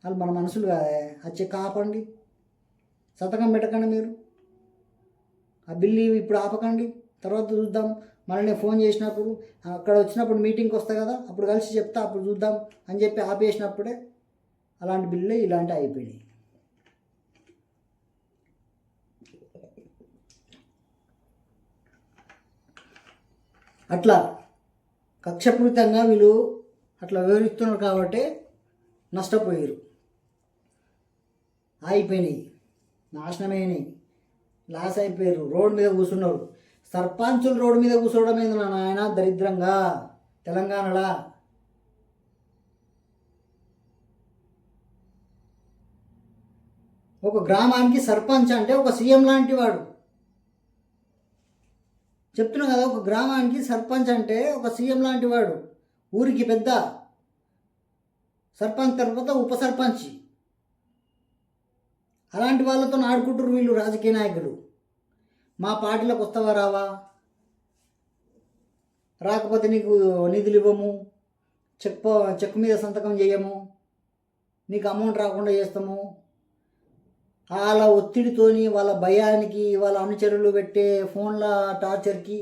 వాళ్ళు మన మనుషులు కాదే, అది చెక్ ఆపండి, సంతకం పెట్టకండి, మీరు ఆ బిల్లు ఇప్పుడు ఆపకండి, తర్వాత చూద్దాం, మళ్ళీ నేను ఫోన్ చేసినప్పుడు అక్కడ వచ్చినప్పుడు మీటింగ్కి వస్తా కదా, అప్పుడు కలిసి చెప్తా, అప్పుడు చూద్దాం అని చెప్పి ఆపేసినప్పుడే అలాంటి బిల్లు ఇలాంటివి అయిపోయినాయి. అట్లా కక్షపూరితంగా వీళ్ళు అట్లా వివరిస్తున్నారు కాబట్టి నష్టపోయారు, అయిపోయినాయి, నాశనమైనవి, లాస్ అయిపోయారు, రోడ్డు మీద కూర్చున్నారు. సర్పంచులు రోడ్డు మీద కూర్చోవడం ఏంది నా నాయన దరిద్రంగా తెలంగాణలో. ఒక గ్రామానికి సర్పంచ్ అంటే ఒక సీఎం లాంటి వాడు. చెప్తున్నా కదా, ఒక గ్రామానికి సర్పంచ్ అంటే ఒక సీఎం లాంటి వాడు, ఊరికి పెద్ద. సర్పంచ్ తర్వాత ఉప సర్పంచ్. అలాంటి వాళ్ళతో ఆడుకుంటారు వీళ్ళు రాజకీయ నాయకులు. మా పార్టీలోకి వస్తావా రావా, రాకపోతే నీకు నిధులు ఇవ్వము, చెక్ మీద సంతకం చేయము, నీకు అమౌంట్ రాకుండా చేస్తాము. వాళ్ళ ఒత్తిడితోని, వాళ్ళ భయానికి, వాళ్ళ అనుచరులు పెట్టే ఫోన్ల టార్చర్కి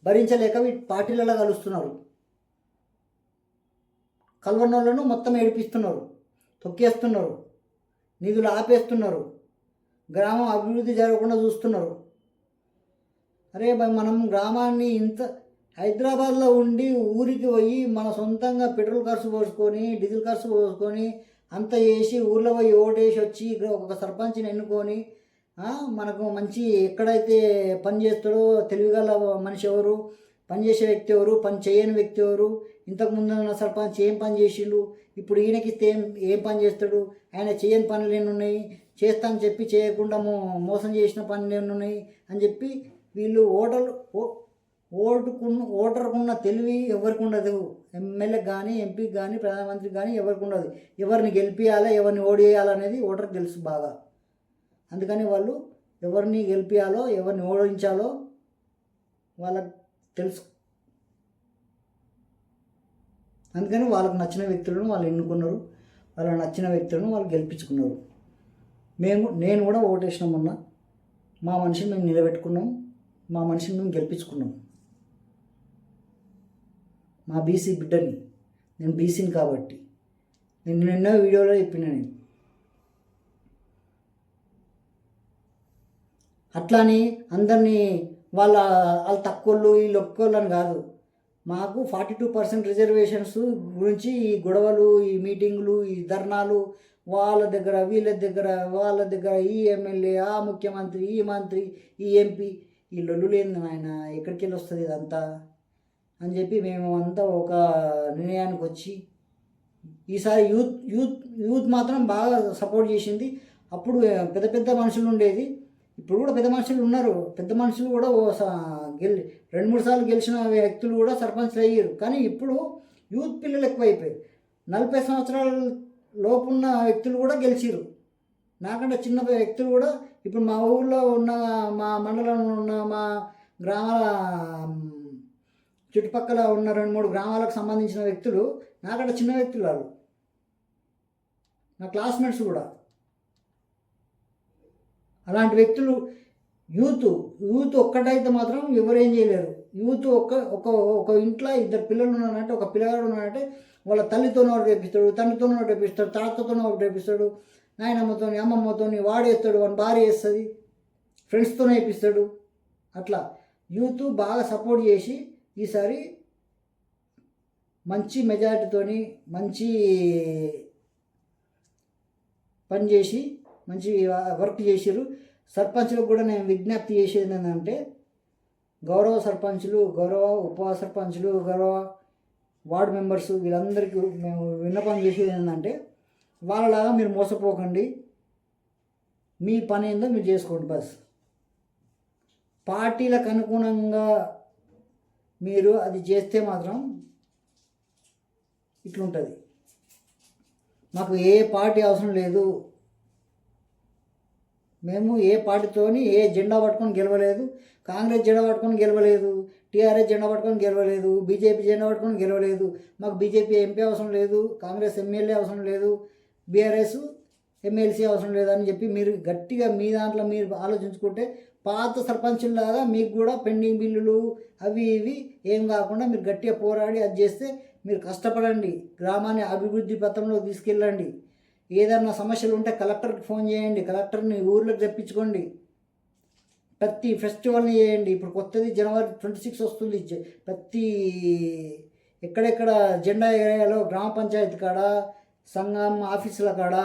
భరించలేక పార్టీలలో కలుస్తున్నారు. కల్వనోళ్ళను మొత్తం ఏడిపిస్తున్నారు, తొక్కేస్తున్నారు, నిధులు ఆపేస్తున్నారు, గ్రామం అభివృద్ధి జరగకుండా చూస్తున్నారు. అరే మనం గ్రామాన్ని ఇంత హైదరాబాద్లో ఉండి ఊరికి పోయి మన సొంతంగా పెట్రోల్ ఖర్చు పోసుకొని, డీజిల్ ఖర్చు పోసుకొని అంత చేసి ఊర్లో పోయి ఓటేసి వచ్చి ఒక సర్పంచ్ని ఎన్నుకొని మనకు మంచి ఎక్కడైతే పని చేస్తాడో తెలివిగల మనిషి ఎవరు, పనిచేసే వ్యక్తి ఎవరు, పని చేయని వ్యక్తి ఎవరు, ఇంతకుముందు ఉన్న సర్పంచ్ ఏం పని చేసిండు, ఇప్పుడు ఈయనకిస్తే ఏం పని చేస్తాడు, ఆయన చేయని పనులు ఎన్ని ఉన్నాయి, చేస్తానని చెప్పి చేయకుండా మోసం చేసిన పనులు ఎన్ని ఉన్నాయి అని చెప్పి వీళ్ళు ఓటర్కున్న తెలివి ఎవరికి ఉండదు. ఎమ్మెల్యేకి కానీ, ఎంపీకి కానీ, ప్రధానమంత్రికి కానీ ఎవరికి ఉండదు. ఎవరిని గెలిపియాలా, ఎవరిని ఓడియాలనేది ఓటర్కి తెలుసు బాగా. అందుకని వాళ్ళు ఎవరిని గెలిపియాలో, ఎవరిని ఓడించాలో వాళ్ళకి తెలుసు. అందుకని వాళ్ళకు నచ్చిన వ్యక్తులను వాళ్ళు ఎన్నుకున్నారు, వాళ్ళకి నచ్చిన వ్యక్తులను వాళ్ళు గెలిపించుకున్నారు. నేను కూడా ఓటేసినాం మొన్న. మా మనిషిని మేము నిలబెట్టుకున్నాం, మా మనిషిని మేము గెలిపించుకున్నాం. మా బీసీ బిడ్డని, నేను బీసీని కాబట్టి నేను ఎన్నో వీడియోలో చెప్పిన. నేను అట్లాని అందరినీ వాళ్ళ తక్కువళ్ళు వీళ్ళు ఒక్కోళ్ళని కాదు. మాకు 42% రిజర్వేషన్స్ గురించి ఈ గొడవలు, ఈ మీటింగులు, ఈ ధర్నాలు, వాళ్ళ దగ్గర వీళ్ళ దగ్గర ఈ ఎమ్మెల్యే, ఆ ముఖ్యమంత్రి, ఈ మంత్రి, ఈ ఎంపీ, ఈ లొల్లు లేని ఆయన ఎక్కడికి వెళ్ళి వస్తుంది ఇదంతా అని చెప్పి మేము అంతా ఒక నిర్ణయానికి వచ్చి ఈసారి యూత్ మాత్రం బాగా సపోర్ట్ చేసింది. అప్పుడు పెద్ద పెద్ద మనుషులు ఉండేది, ఇప్పుడు కూడా పెద్ద మనుషులు ఉన్నారు. పెద్ద మనుషులు కూడా 2-3 సార్లు గెలిచిన వ్యక్తులు కూడా సర్పంచ్లు అయ్యారు. కానీ ఇప్పుడు యూత్ పిల్లలు ఎక్కువైపోయారు. 40 సంవత్సరాల లోపున్న వ్యక్తులు కూడా గెలిచిరు. నాకంటే చిన్న వ్యక్తులు కూడా ఇప్పుడు మా ఊళ్ళో ఉన్న, మా మండలంలో ఉన్న, మా గ్రామాల చుట్టుపక్కల ఉన్న 2-3 గ్రామాలకు సంబంధించిన వ్యక్తులు నాకంటే చిన్న వ్యక్తులు, వాళ్ళు నా క్లాస్మేట్స్ కూడా. అలాంటి వ్యక్తులు యూత్ ఒక్కటైతే మాత్రం ఎవరేం చేయలేరు. యూత్ ఒక ఇంట్లో 2 పిల్లలు ఉన్నారంటే, ఒక పిల్లగాడు ఉన్నారంటే వాళ్ళ తల్లితోనో ఒకటి వేపిస్తాడు, తండ్రితోనో ఒకటి వేపిస్తాడు, తాతతోనో ఒకటి వేపిస్తాడు, నాయనమ్మతోని, అమ్మమ్మతోని, వాడేస్తాడు, వాని భార్య వేస్తుంది, ఫ్రెండ్స్తోనే వేపిస్తాడు. అట్లా యూత్ బాగా సపోర్ట్ చేసి ఈసారి మంచి మెజారిటీతోని మంచి పని చేసి మంచి వర్క్ చేసిరు. సర్పంచ్లకు కూడా నేను విజ్ఞప్తి చేసేది ఏంటంటే, గౌరవ సర్పంచులు, గౌరవ ఉప సర్పంచులు, గౌరవ వార్డు మెంబర్స్ వీళ్ళందరికీ మేము విన్నపం చేసేది ఏంటంటే వాళ్ళలాగా మీరు మోసపోకండి. మీ పని ఏందో మీరు చేసుకోండి బస్. పార్టీలకు అనుగుణంగా మీరు అది చేస్తే మాత్రం ఇట్లుంటుంది. మాకు ఏ పార్టీ అవసరం లేదు. మేము ఏ పార్టీతోని ఏ జెండా పట్టుకొని గెలవలేదు. కాంగ్రెస్ జెండా పట్టుకొని గెలవలేదు, టీఆర్ఎస్ జెండా పట్టుకొని గెలవలేదు, బీజేపీ జెండా పట్టుకొని గెలవలేదు. మాకు బీజేపీ ఎంపీ అవసరం లేదు, కాంగ్రెస్ ఎమ్మెల్యే అవసరం లేదు, బీఆర్ఎస్ ఎమ్మెల్సీ అవసరం లేదని చెప్పి మీరు గట్టిగా మీ దాంట్లో మీరు ఆలోచించుకుంటే పాత సర్పంచుల్లాగా మీకు కూడా పెండింగ్ బిల్లులు అవి ఇవి ఏం కాకుండా మీరు గట్టిగా పోరాడి అది చేస్తే మీరు కష్టపడండి. గ్రామాన్ని అభివృద్ధి పథంలో తీసుకెళ్ళండి. ఏదన్నా సమస్యలు ఉంటే కలెక్టర్కి ఫోన్ చేయండి, కలెక్టర్ని ఊర్లోకి తెప్పించుకోండి. ప్రతి ఫెస్టివల్ని చేయండి. ఇప్పుడు కొత్తది జనవరి 26 వస్తుంది. ప్రతి ఎక్కడెక్కడ జెండా ఏరియాలో గ్రామ పంచాయతీ కాడ, సంఘం ఆఫీసుల కాడ,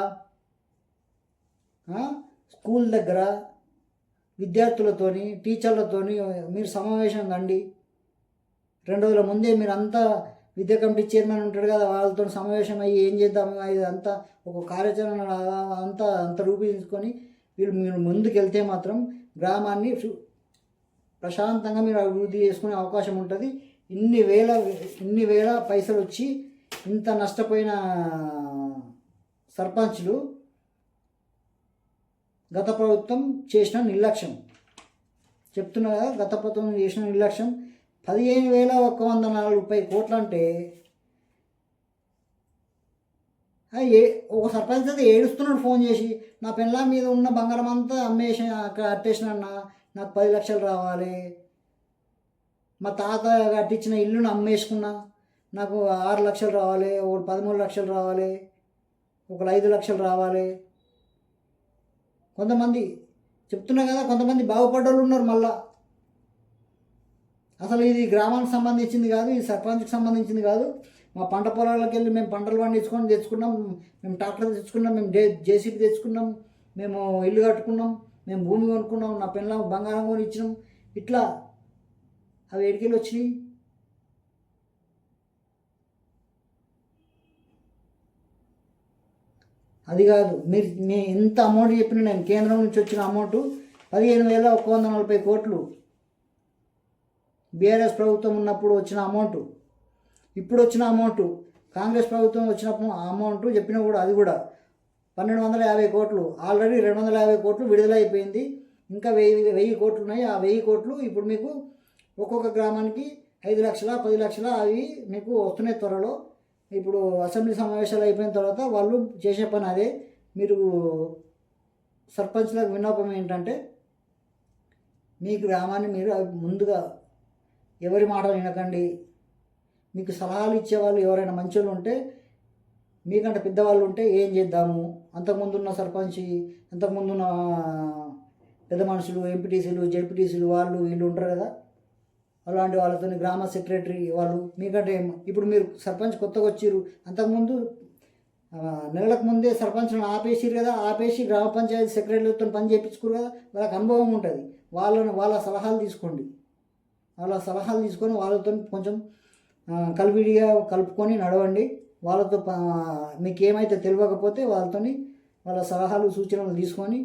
స్కూల్ దగ్గర విద్యార్థులతోని టీచర్లతోని మీరు సమావేశం కండి. 2 రోజుల ముందే మీరు అంతా విద్యా కమిటీ చైర్మన్ ఉంటాడు కదా, వాళ్ళతో సమావేశం అయ్యి ఏం చేద్దాము అంతా ఒక కార్యాచరణ అంత రూపొందించుకొని మీరు ముందుకు వెళ్తే మాత్రం గ్రామాన్ని ప్రశాంతంగా మీరు అభివృద్ధి చేసుకునే అవకాశం ఉంటుంది. ఇన్ని వేల పైసలు వచ్చి ఇంత నష్టపోయిన సర్పంచ్లు గత ప్రభుత్వం చేసిన నిర్లక్ష్యం చెప్తున్నా కదా. గత ప్రభుత్వం చేసిన నిర్లక్ష్యం 15,140 కోట్లు అంటే ఒక సర్పంచ్ అయితే ఏడుస్తున్నాడు ఫోన్ చేసి, నా పెళ్ళ మీద ఉన్న బంగారం అంతా అమ్మేసి అక్కడ అట్టేసినన్నా, నాకు 10 లక్షలు రావాలి. మా తాత కట్టించిన ఇల్లును అమ్మేసుకున్నా, నాకు 6 లక్షలు రావాలి, ఒకటి 13 లక్షలు రావాలి, ఒకరు 5 లక్షలు రావాలి. కొంతమంది చెప్తున్నా కదా, కొంతమంది బాగుపడ్డోళ్ళు ఉన్నారు. మళ్ళా అసలు ఇది గ్రామానికి సంబంధించింది కాదు, ఇది సర్పంచ్కి సంబంధించింది కాదు. మా పంట పొలాలకు వెళ్ళి మేము పంటలు పండించుకొని తెచ్చుకున్నాం, మేము ట్రాక్టర్ తెచ్చుకున్నాం, మేము జేసీబీ తెచ్చుకున్నాం, మేము ఇల్లు కట్టుకున్నాం, మేము భూమి కొనుక్కున్నాం, నా పిల్లల బంగారం కొని ఇచ్చినాం. ఇట్లా అవి ఎడికెళ్ళి వచ్చినాయి. అది కాదు, మీ ఎంత అమౌంట్ చెప్పినా నేను కేంద్రం నుంచి వచ్చిన అమౌంట్ 15,140 కోట్లు బీఆర్ఎస్ ప్రభుత్వం ఉన్నప్పుడు వచ్చిన అమౌంట్, ఇప్పుడు వచ్చిన అమౌంట్, కాంగ్రెస్ ప్రభుత్వం వచ్చినప్పుడు అమౌంట్ చెప్పినా కూడా అది కూడా 1,250 కోట్లు. ఆల్రెడీ 250 కోట్లు విడుదలైపోయింది. ఇంకా 1000 కోట్లు ఉన్నాయి. ఆ 1000 కోట్లు ఇప్పుడు మీకు ఒక్కొక్క గ్రామానికి 5 లక్షల 10 లక్షల అవి మీకు వస్తున్నాయి త్వరలో. ఇప్పుడు అసెంబ్లీ సమావేశాలు అయిపోయిన తర్వాత వాళ్ళు చేసే పని అదే. మీరు సర్పంచ్లకు విన్నపం ఏంటంటే, మీ గ్రామాన్ని మీరు ముందుగా ఎవరి మాట వినకండి. మీకు సలహాలు ఇచ్చేవాళ్ళు ఎవరైనా మంచోళ్ళు ఉంటే, మీకంటే పెద్దవాళ్ళు ఉంటే ఏం చేద్దాము, అంతకుముందున్న సర్పంచ్, అంతకుముందున్న పెద్ద మనుషులు, ఎంపీటీసీలు, జెడ్పీటీసీలు వాళ్ళు వీళ్ళు ఉంటారు కదా, అలాంటి వాళ్ళతో గ్రామ సెక్రటరీ వాళ్ళు మీకంటే ఇప్పుడు మీరు సర్పంచ్ కొత్తగా వచ్చిర్రు, అంతకుముందు నెలలకు ముందే సర్పంచ్లను ఆపేసిరు కదా, ఆపేసి గ్రామ పంచాయతీ సెక్రటరీలతో పని చేయించుకోరు కదా, వాళ్ళకి అనుభవం ఉంటుంది. వాళ్ళ సలహాలు తీసుకోండి. వాళ్ళ సలహాలు తీసుకొని వాళ్ళతో కొంచెం కలివిడిగా కలుపుకొని నడవండి. వాళ్ళతో మీకు ఏమైతే తెలియకపోతే వాళ్ళ సలహాలు సూచనలు తీసుకొని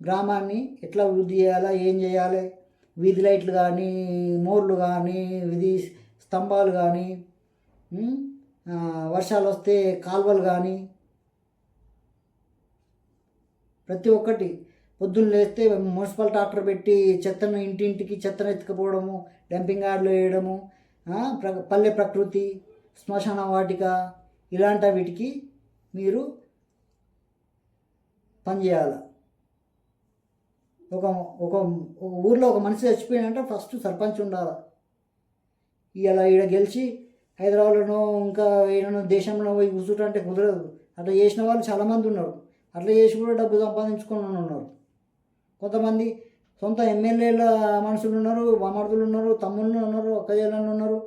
గ్రామాన్ని ఎట్లా అభివృద్ధి చేయాలా, ఏం చేయాలి, వీధి లైట్లు కానీ, మోర్లు కానీ, వీధి స్తంభాలు కానీ, వర్షాలు వస్తే కాలువలు కానీ, ప్రతి ఒక్కటి పొద్దున్న లేస్తే మున్సిపల్ ట్రాక్టర్ పెట్టి చెత్తను ఇంటింటికి చెత్తను ఎత్తుకుపోవడము, డంపింగ్ యార్డ్లో వేయడము, పల్లె ప్రకృతి, శ్మశాన వాటిక, ఇలాంటి వీటికి మీరు పనిచేయాలి. ఒక ఊర్లో ఒక మనిషి చచ్చిపోయినంటే ఫస్ట్ సర్పంచ్ ఉండాలి. ఇలా ఈడ గెలిచి హైదరాబాద్లోనో ఇంకా ఏదైనా దేశంలో పోయి కూర్చుంటే కుదరదు. అట్లా చేసిన వాళ్ళు చాలామంది ఉన్నారు. అట్లా చేసి కూడా డబ్బు సంపాదించుకొని ఉన్నారు. కొంతమంది సొంత ఎమ్మెల్యేల మనుషులు ఉన్నారు, మమర్దులు ఉన్నారు, తమ్ముళ్ళు ఉన్నారు, అక్కయ్యలు ఉన్నారు,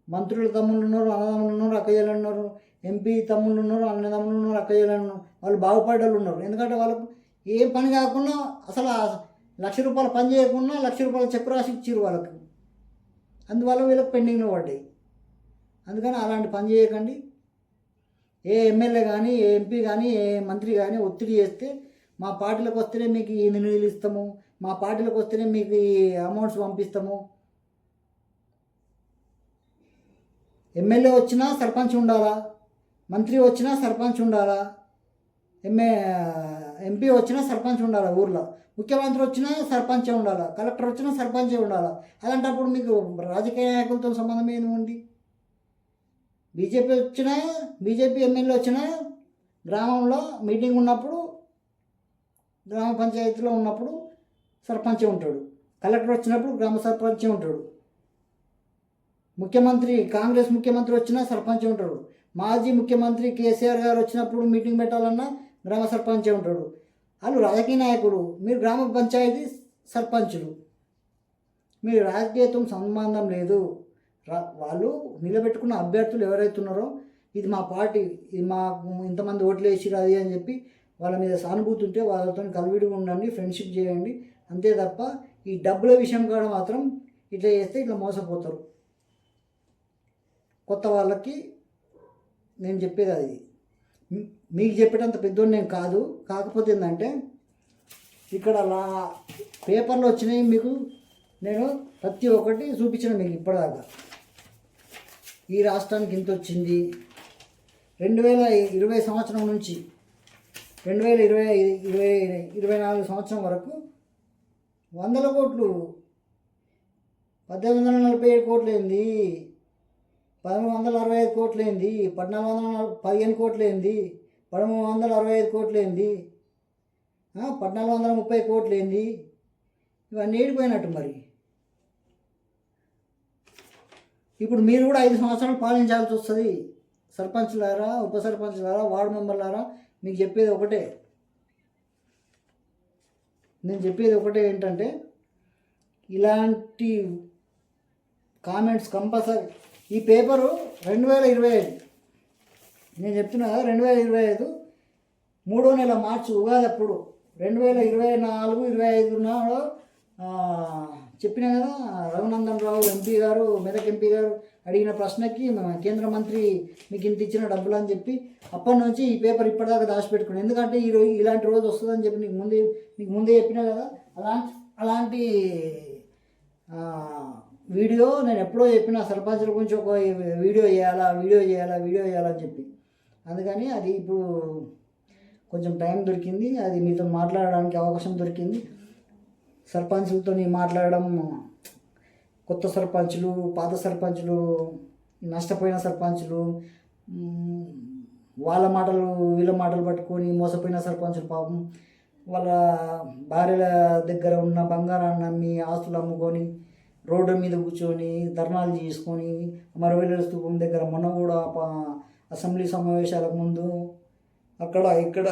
మంత్రుల తమ్ముళ్ళు ఉన్నారు, అన్నదమ్ములు ఉన్నారు, అక్కయ్యలు ఉన్నారు, ఎంపీ తమ్ముళ్ళు ఉన్నారు, అన్నదమ్ములు ఉన్నారు, అక్కయ్యలు ఉన్నారు. వాళ్ళు బాగుపడ్డలు ఉన్నారు. ఎందుకంటే వాళ్ళకు ఏ పని కాకుండా అసలు రూపాయలు పని చేయకుండా రూపాయల చెక్ రాసి ఇచ్చారు వాళ్ళకు. అందువల్ల వీళ్ళకి పెండింగ్లో పడ్డాయి. అందుకని అలాంటి పని చేయకండి. ఏ ఎమ్మెల్యే కానీ, ఏ ఎంపీ కానీ, ఏ మంత్రి కానీ ఒత్తిడి చేస్తే మా పార్టీలకు వస్తేనే మీకు ఈ నిధులు ఇస్తాము, మా పార్టీలకు వస్తేనే మీకు ఈ అమౌంట్స్ పంపిస్తాము. ఎమ్మెల్యే వచ్చినా సర్పంచ్ ఉండాలా, మంత్రి వచ్చినా సర్పంచ్ ఉండాలా, ఎంపీ వచ్చినా సర్పంచ్ ఉండాలా, ఊర్లో ముఖ్యమంత్రి వచ్చినా సర్పంచే ఉండాలా, కలెక్టర్ వచ్చినా సర్పంచే ఉండాలా. అలాంటప్పుడు మీకు రాజకీయ నాయకులతో సంబంధం ఏమి ఉంది? బీజేపీ ఎమ్మెల్యే వచ్చినా గ్రామంలో మీటింగ్ ఉన్నప్పుడు, గ్రామ పంచాయతీలో ఉన్నప్పుడు సర్పంచే ఉంటాడు, కలెక్టర్ వచ్చినప్పుడు గ్రామ సర్పంచే ఉంటాడు, కాంగ్రెస్ ముఖ్యమంత్రి వచ్చినా సర్పంచ్ ఉంటాడు, మాజీ ముఖ్యమంత్రి కేసీఆర్ గారు వచ్చినప్పుడు మీటింగ్ పెట్టాలన్నా గ్రామ సర్పంచే ఉంటాడు. వాళ్ళు రాజకీయ నాయకుడు, మీరు గ్రామ పంచాయతీ సర్పంచులు. మీరు రాజకీయతో సంబంధం లేదు. వాళ్ళు నిలబెట్టుకున్న అభ్యర్థులు ఎవరైతే ఉన్నారో, ఇది మా పార్టీ, ఇది మా ఇంతమంది ఓట్లు వేసిరు అది అని చెప్పి వాళ్ళ మీద సానుభూతి ఉంటే వాళ్ళతో కలివిడిగా ఉండండి, ఫ్రెండ్షిప్ చేయండి. అంతే తప్ప ఈ డబ్బుల విషయం కూడా మాత్రం ఇట్లా చేస్తే ఇట్లా మోసపోతారు. కొత్త వాళ్ళకి నేను చెప్పేది అది. మీకు చెప్పేటంత పెద్దోడు నేను కాదు. కాకపోతే ఏంటంటే ఇక్కడ పేపర్లో వచ్చినాయి మీకు నేను ప్రతి ఒక్కటి చూపించిన మీకు ఇప్పటిదాకా. ఈ రాష్ట్రానికి ఇంత వచ్చింది 2020 సంవత్సరం నుంచి 2024 సంవత్సరం వరకు 100 కోట్లు, 1847 కోట్లు ఏంది, 1365 కోట్లు ఏంది, 1415 కోట్లు ఏంది, 1365 కోట్లు ఏంది, 1430 కోట్లు ఏంది, ఇవన్నీ ఏడిపోయినట్టు. మరి ఇప్పుడు మీరు కూడా 5 సంవత్సరాలు పాలించాల్సి వస్తుంది. సర్పంచ్లారా, ఉప సర్పంచ్లారా, వార్డు మెంబర్లారా, మీకు చెప్పేది ఒకటే. నేను చెప్పేది ఒకటే ఏంటంటే ఇలాంటి కామెంట్స్ కంపల్సరీ. ఈ పేపరు 2025, నేను చెప్తున్నా కదా, 2025 3వ నెల మార్చి ఉగాది అప్పుడు 2024-25 నాడు చెప్పిన కదా, రఘునందన్ రావు ఎంపీ గారు, మెదక్ ఎంపీ గారు అడిగిన ప్రశ్నకి కేంద్ర మంత్రి మీకు ఇంత ఇచ్చిన డబ్బులు అని చెప్పి అప్పటి నుంచి ఈ పేపర్ ఇప్పటిదాకా దాచిపెట్టుకున్నాను. ఎందుకంటే ఇలాంటి రోజు వస్తుందని చెప్పి మీకు ముందే చెప్పినా కదా. అలాంటి వీడియో నేను ఎప్పుడో చెప్పిన, సర్పంచుల గురించి ఒక వీడియో చేయాలని చెప్పి. అందుకని అది ఇప్పుడు కొంచెం టైం దొరికింది, అది మీతో మాట్లాడడానికి అవకాశం దొరికింది. సర్పంచులతో మాట్లాడడం, కొత్త సర్పంచులు, పాత సర్పంచులు, నష్టపోయిన సర్పంచులు, వాళ్ళ మాటలు వీళ్ళ మాటలు పట్టుకొని మోసపోయిన సర్పంచులు పాపం వాళ్ళ భార్యల దగ్గర ఉన్న బంగారాన్ని అమ్మి ఆస్తులు అమ్ముకొని రోడ్డు మీద కూర్చొని ధర్నాలు చేసుకొని అమరవీరుల స్తూపం దగ్గర మొన్న కూడా అసెంబ్లీ సమావేశాలకు ముందు అక్కడ ఇక్కడ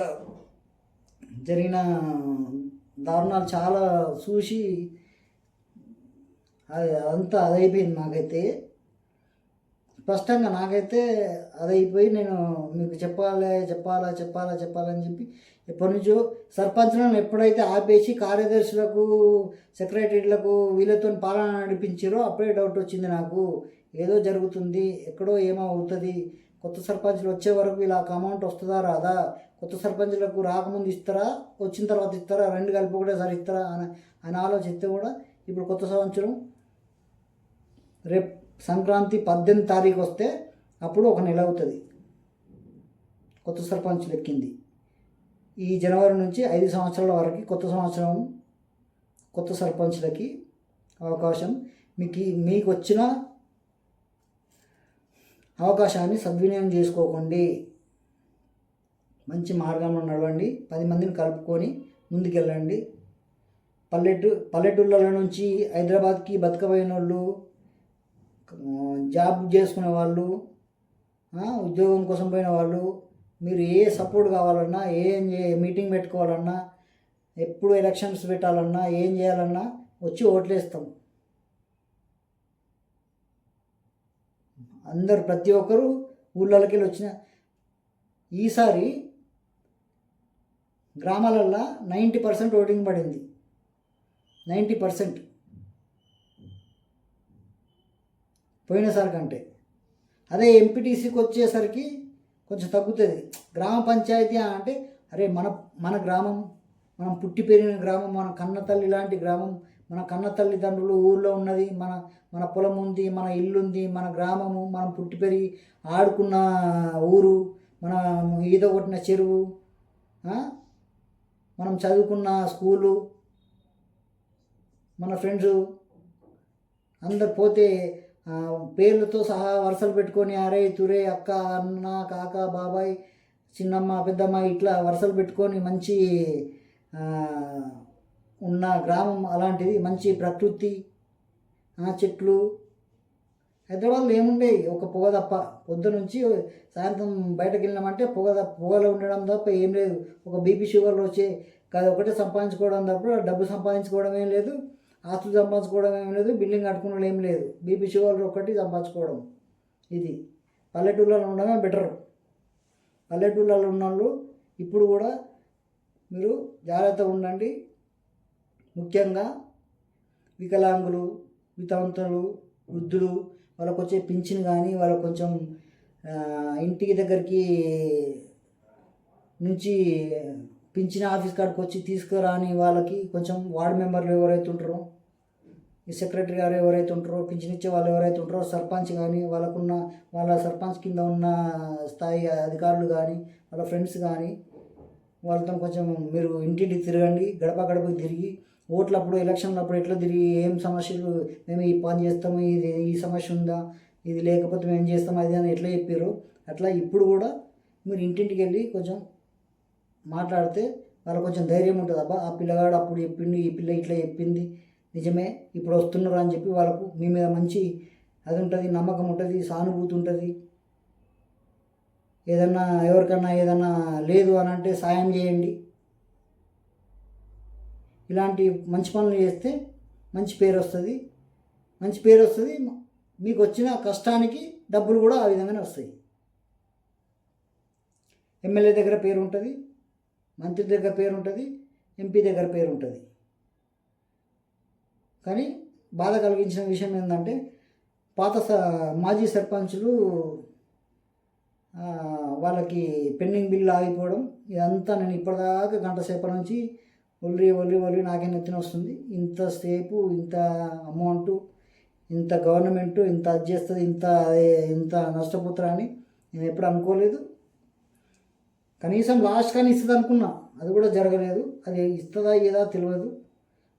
జరిగిన దారుణాలు చాలా చూసి అంతా అదైపోయింది. స్పష్టంగా నాకైతే అదైపోయి నేను మీకు చెప్పాలని చెప్పి ఎప్పటి నుంచో సర్పంచ్లను ఎప్పుడైతే ఆపేసి కార్యదర్శులకు, సెక్రటరీలకు వీళ్ళతో పాలన నడిపించారో అప్పుడే డౌట్ వచ్చింది నాకు. ఏదో జరుగుతుంది, ఎక్కడో ఏమో అవుతుంది. కొత్త సర్పంచ్లు వచ్చే వరకు ఇలా అమౌంట్ వస్తుందా రాదా, కొత్త సర్పంచ్లకు రాకముందు ఇస్తారా, వచ్చిన తర్వాత ఇస్తారా, రెండు కలిపి ఒకటేసారి ఇస్తారా అని ఆలోచిస్తే కూడా ఇప్పుడు కొత్త సంవత్సరం రేపు సంక్రాంతి 18 తారీఖు వస్తే అప్పుడు 1 నెల అవుతుంది కొత్త సర్పంచ్లు ఎక్కింది. ఈ జనవరి నుంచి 5 సంవత్సరాల వరకు కొత్త సంవత్సరం, కొత్త సర్పంచ్లకి అవకాశం. మీకు వచ్చిన అవకాశాన్ని సద్వినియోగం చేసుకోకండి. మంచి మార్గంలో నడవండి, 10 మందిని కలుపుకొని ముందుకెళ్ళండి. పల్లెటూళ్ళ నుంచి హైదరాబాద్కి బతకబోయిన వాళ్ళు, జాబ్ చేసుకునే వాళ్ళు, ఉద్యోగం కోసం పోయిన వాళ్ళు, మీరు ఏ సపోర్ట్ కావాలన్నా, మీటింగ్ పెట్టుకోవాలన్నా, ఎప్పుడు ఎలక్షన్స్ పెట్టాలన్నా, ఏం చేయాలన్నా వచ్చి ఓట్లేస్తాం. అందరు ప్రతి ఒక్కరు ఊళ్ళకి వచ్చిన ఈసారి గ్రామాలల్లో 90% ఓటింగ్ పడింది. 90% పోయినసారి కంటే. అదే ఎంపీటీసీకి వచ్చేసరికి కొంచెం తగ్గుతుంది. గ్రామ పంచాయతీ అంటే అరే మన గ్రామం, మనం పుట్టి పెరిగిన గ్రామం, మన కన్నతల్లి లాంటి గ్రామం, మన కన్న తల్లిదండ్రులు ఊళ్ళో ఉన్నది, మన పొలం ఉంది, మన ఇల్లు ఉంది, మన గ్రామము, మనం పుట్టి పెరిగి ఆడుకున్న ఊరు, మన ఈత కొట్టిన చెరువు, మనం చదువుకున్న స్కూలు, మన ఫ్రెండ్స్ అందరు పోతే పేర్లతో సహా వరుసలు పెట్టుకొని అరే తురే అక్క అన్న కాక బాబాయ్ చిన్నమ్మ పెద్దమ్మ ఇట్లా వరుసలు పెట్టుకొని మంచి ఉన్న గ్రామం అలాంటిది. మంచి ప్రకృతి, చెట్లు. హైదరాబాద్లో ఏముండేవి, ఒక పొగ తప్ప. పొద్దు నుంచి సాయంత్రం బయటకు వెళ్ళినామంటే పొగలో ఉండడం తప్ప ఏం లేదు. ఒక బీపీ షుగర్లు వచ్చే ఒకటే సంపాదించుకోవడం తప్ప డబ్బు సంపాదించుకోవడం ఏం లేదు, ఆస్తులు సంపాదించుకోవడం ఏం లేదు, బిల్డింగ్ కట్టుకోవడం ఏం లేదు. బీపీ షుగర్లు ఒకటి సంపాదించుకోవడం. ఇది పల్లెటూళ్ళలో ఉండడమే బెటర్. పల్లెటూళ్ళలో ఉన్న వాళ్ళు ఇప్పుడు కూడా మీరు జాగ్రత్తగా ఉండండి. ముఖ్యంగా వికలాంగులు, వితంతులు, వృద్ధులు, వాళ్ళకు వచ్చే పింఛన్ కానీ, వాళ్ళకు కొంచెం ఇంటికి దగ్గరికి నుంచి పింఛన్ ఆఫీస్ కాడికి వచ్చి తీసుకురాని వాళ్ళకి కొంచెం వార్డు మెంబర్లు ఎవరైతే ఉంటారో, ఈ సెక్రటరీ గారు ఎవరైతే ఉంటారో, పింఛన్ ఇచ్చే వాళ్ళు ఎవరైతే ఉంటారో, సర్పంచ్ కానీ, వాళ్ళ సర్పంచ్ కింద ఉన్న స్థాయి అధికారులు కానీ, వాళ్ళ ఫ్రెండ్స్ కానీ, వాళ్ళతో కొంచెం మీరు ఇంటింటికి తిరగండి. గడప గడపకి తిరిగి ఓట్లప్పుడు ఎలక్షన్లప్పుడు ఎట్లా తిరిగి ఏం సమస్యలు, మేము ఈ పని చేస్తాము, ఈ సమస్య ఉందా, ఇది లేకపోతే మేము చేస్తాము అది అని ఎట్లా చెప్పారు, అట్లా ఇప్పుడు కూడా మీరు ఇంటింటికి వెళ్ళి కొంచెం మాట్లాడితే వాళ్ళకు కొంచెం ధైర్యం ఉంటుంది. అబ్బా ఆ పిల్లగాడు అప్పుడు చెప్పింది, ఈ పిల్ల ఇట్లా చెప్పింది నిజమే, ఇప్పుడు వస్తున్నారు అని చెప్పి వాళ్ళకు మీ మీద మంచి అది ఉంటుంది, నమ్మకం ఉంటుంది, సానుభూతి ఉంటుంది. ఎవరికన్నా ఏదన్నా లేదు అని అంటే సాయం చేయండి. ఇలాంటి మంచి పనులు చేస్తే మంచి పేరు వస్తుంది. మీకు వచ్చిన కష్టానికి డబ్బులు కూడా ఆ విధంగానే వస్తాయి. ఎమ్మెల్యే దగ్గర పేరు ఉంటుంది, మంత్రి దగ్గర పేరు ఉంటుంది, ఎంపీ దగ్గర పేరు ఉంటుంది. కానీ బాధ కలిగించిన విషయం ఏంటంటే మాజీ సర్పంచులు వాళ్ళకి పెండింగ్ బిల్లు ఆగిపోవడం. ఇదంతా నేను ఇప్పటిదాకా గంట సేపటి నుంచి ఒల్లి నాకే నెత్తిన వస్తుంది. ఇంతసేపు ఇంత అమౌంటు, ఇంత గవర్నమెంటు ఇంత అది చేస్తుంది, ఇంత నష్టపోతారా అని నేను ఎప్పుడు అనుకోలేదు. కనీసం లాస్ట్ కానీ ఇస్తుంది అనుకున్నా, అది కూడా జరగలేదు. అది ఇస్తుందా ఏదా తెలియదు.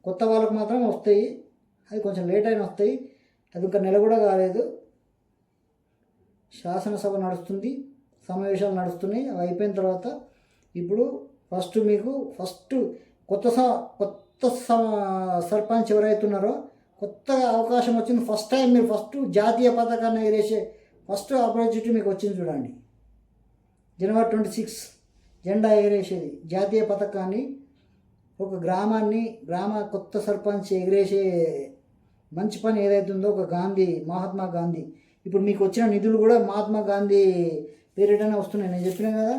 కొత్త వాళ్ళకు మాత్రం వస్తాయి, అది కొంచెం లేట్ అయినా వస్తాయి. అది ఇంకా నెల కూడా కాలేదు. శాసనసభ నడుస్తుంది, సమావేశాలు నడుస్తున్నాయి. అవి అయిపోయిన తర్వాత ఇప్పుడు ఫస్ట్ కొత్త సర్పంచ్ ఎవరైతే ఉన్నారో, కొత్తగా అవకాశం వచ్చింది, ఫస్ట్ టైం మీరు జాతీయ పతాకాన్ని ఎగరేసే ఫస్ట్ ఆపర్చునిటీ మీకు వచ్చింది. చూడండి, జనవరి 26 జెండా ఎగరేసేది, జాతీయ పతాకాన్ని, ఒక గ్రామ కొత్త సర్పంచ్ ఎగరేసే మంచి పని ఏదైతుందో, ఒక మహాత్మా గాంధీ. ఇప్పుడు మీకు వచ్చిన నిధులు కూడా మహాత్మా గాంధీ పేరిటనే వస్తున్నాయి. నేను చెప్పినా కదా,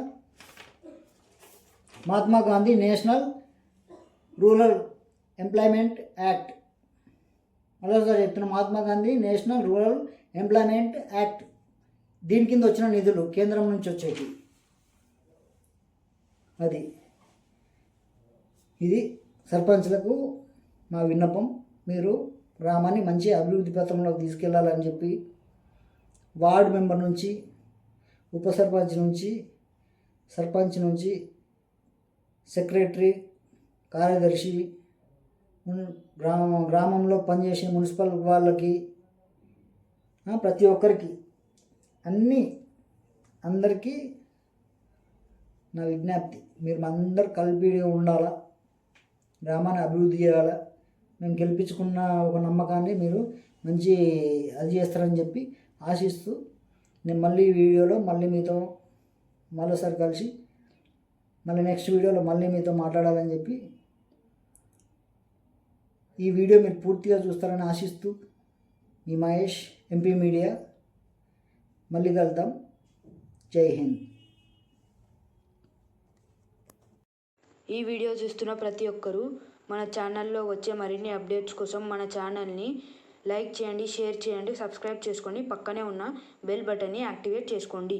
Mahatma Gandhi national rural employment act. మరోసారి చెప్తున్నా, Mahatma Gandhi national rural employment act. దీని కింద వచ్చిన నిధులు కేంద్రం నుంచి వచ్చేవి. ఇది సర్పంచ్లకు మా విన్నపం. మీరు గ్రామాన్ని మంచి అభివృద్ధి పథంలోకి తీసుకెళ్లాలని చెప్పి వార్డు మెంబర్ నుంచి, ఉప సర్పంచ్ నుంచి, సర్పంచ్ నుంచి, సెక్రటరీ, కార్యదర్శి, గ్రామంలో పనిచేసే మున్సిపల్ వాళ్ళకి, ప్రతి ఒక్కరికి, అందరికీ నా విజ్ఞప్తి, మీరు అందరు కలిపి ఉండాలా, గ్రామాన్ని అభివృద్ధి చేయాలా. మేము గెలిపించుకున్న ఒక నమ్మకాన్ని మీరు మంచి అది చేస్తారని చెప్పి ఆశిస్తూ, నేను మళ్ళీ వీడియోలో మీతో మరోసారి కలిసి నెక్స్ట్ వీడియోలో మీతో మాట్లాడాలని చెప్పి, ఈ వీడియో మీరు పూర్తిగా చూస్తారని ఆశిస్తూ, మీ మహేష్, ఎంపీ మీడియా. మళ్ళీ కలుద్దాం. జై హింద్. ఈ వీడియో చూస్తున్న ప్రతి ఒక్కరూ మన ఛానల్లో వచ్చే మరిన్ని అప్డేట్స్ కోసం మన ఛానల్ని లైక్ చేయండి, షేర్ చేయండి, సబ్స్క్రైబ్ చేసుకోండి. పక్కనే ఉన్న బెల్ బటన్ని యాక్టివేట్ చేసుకోండి.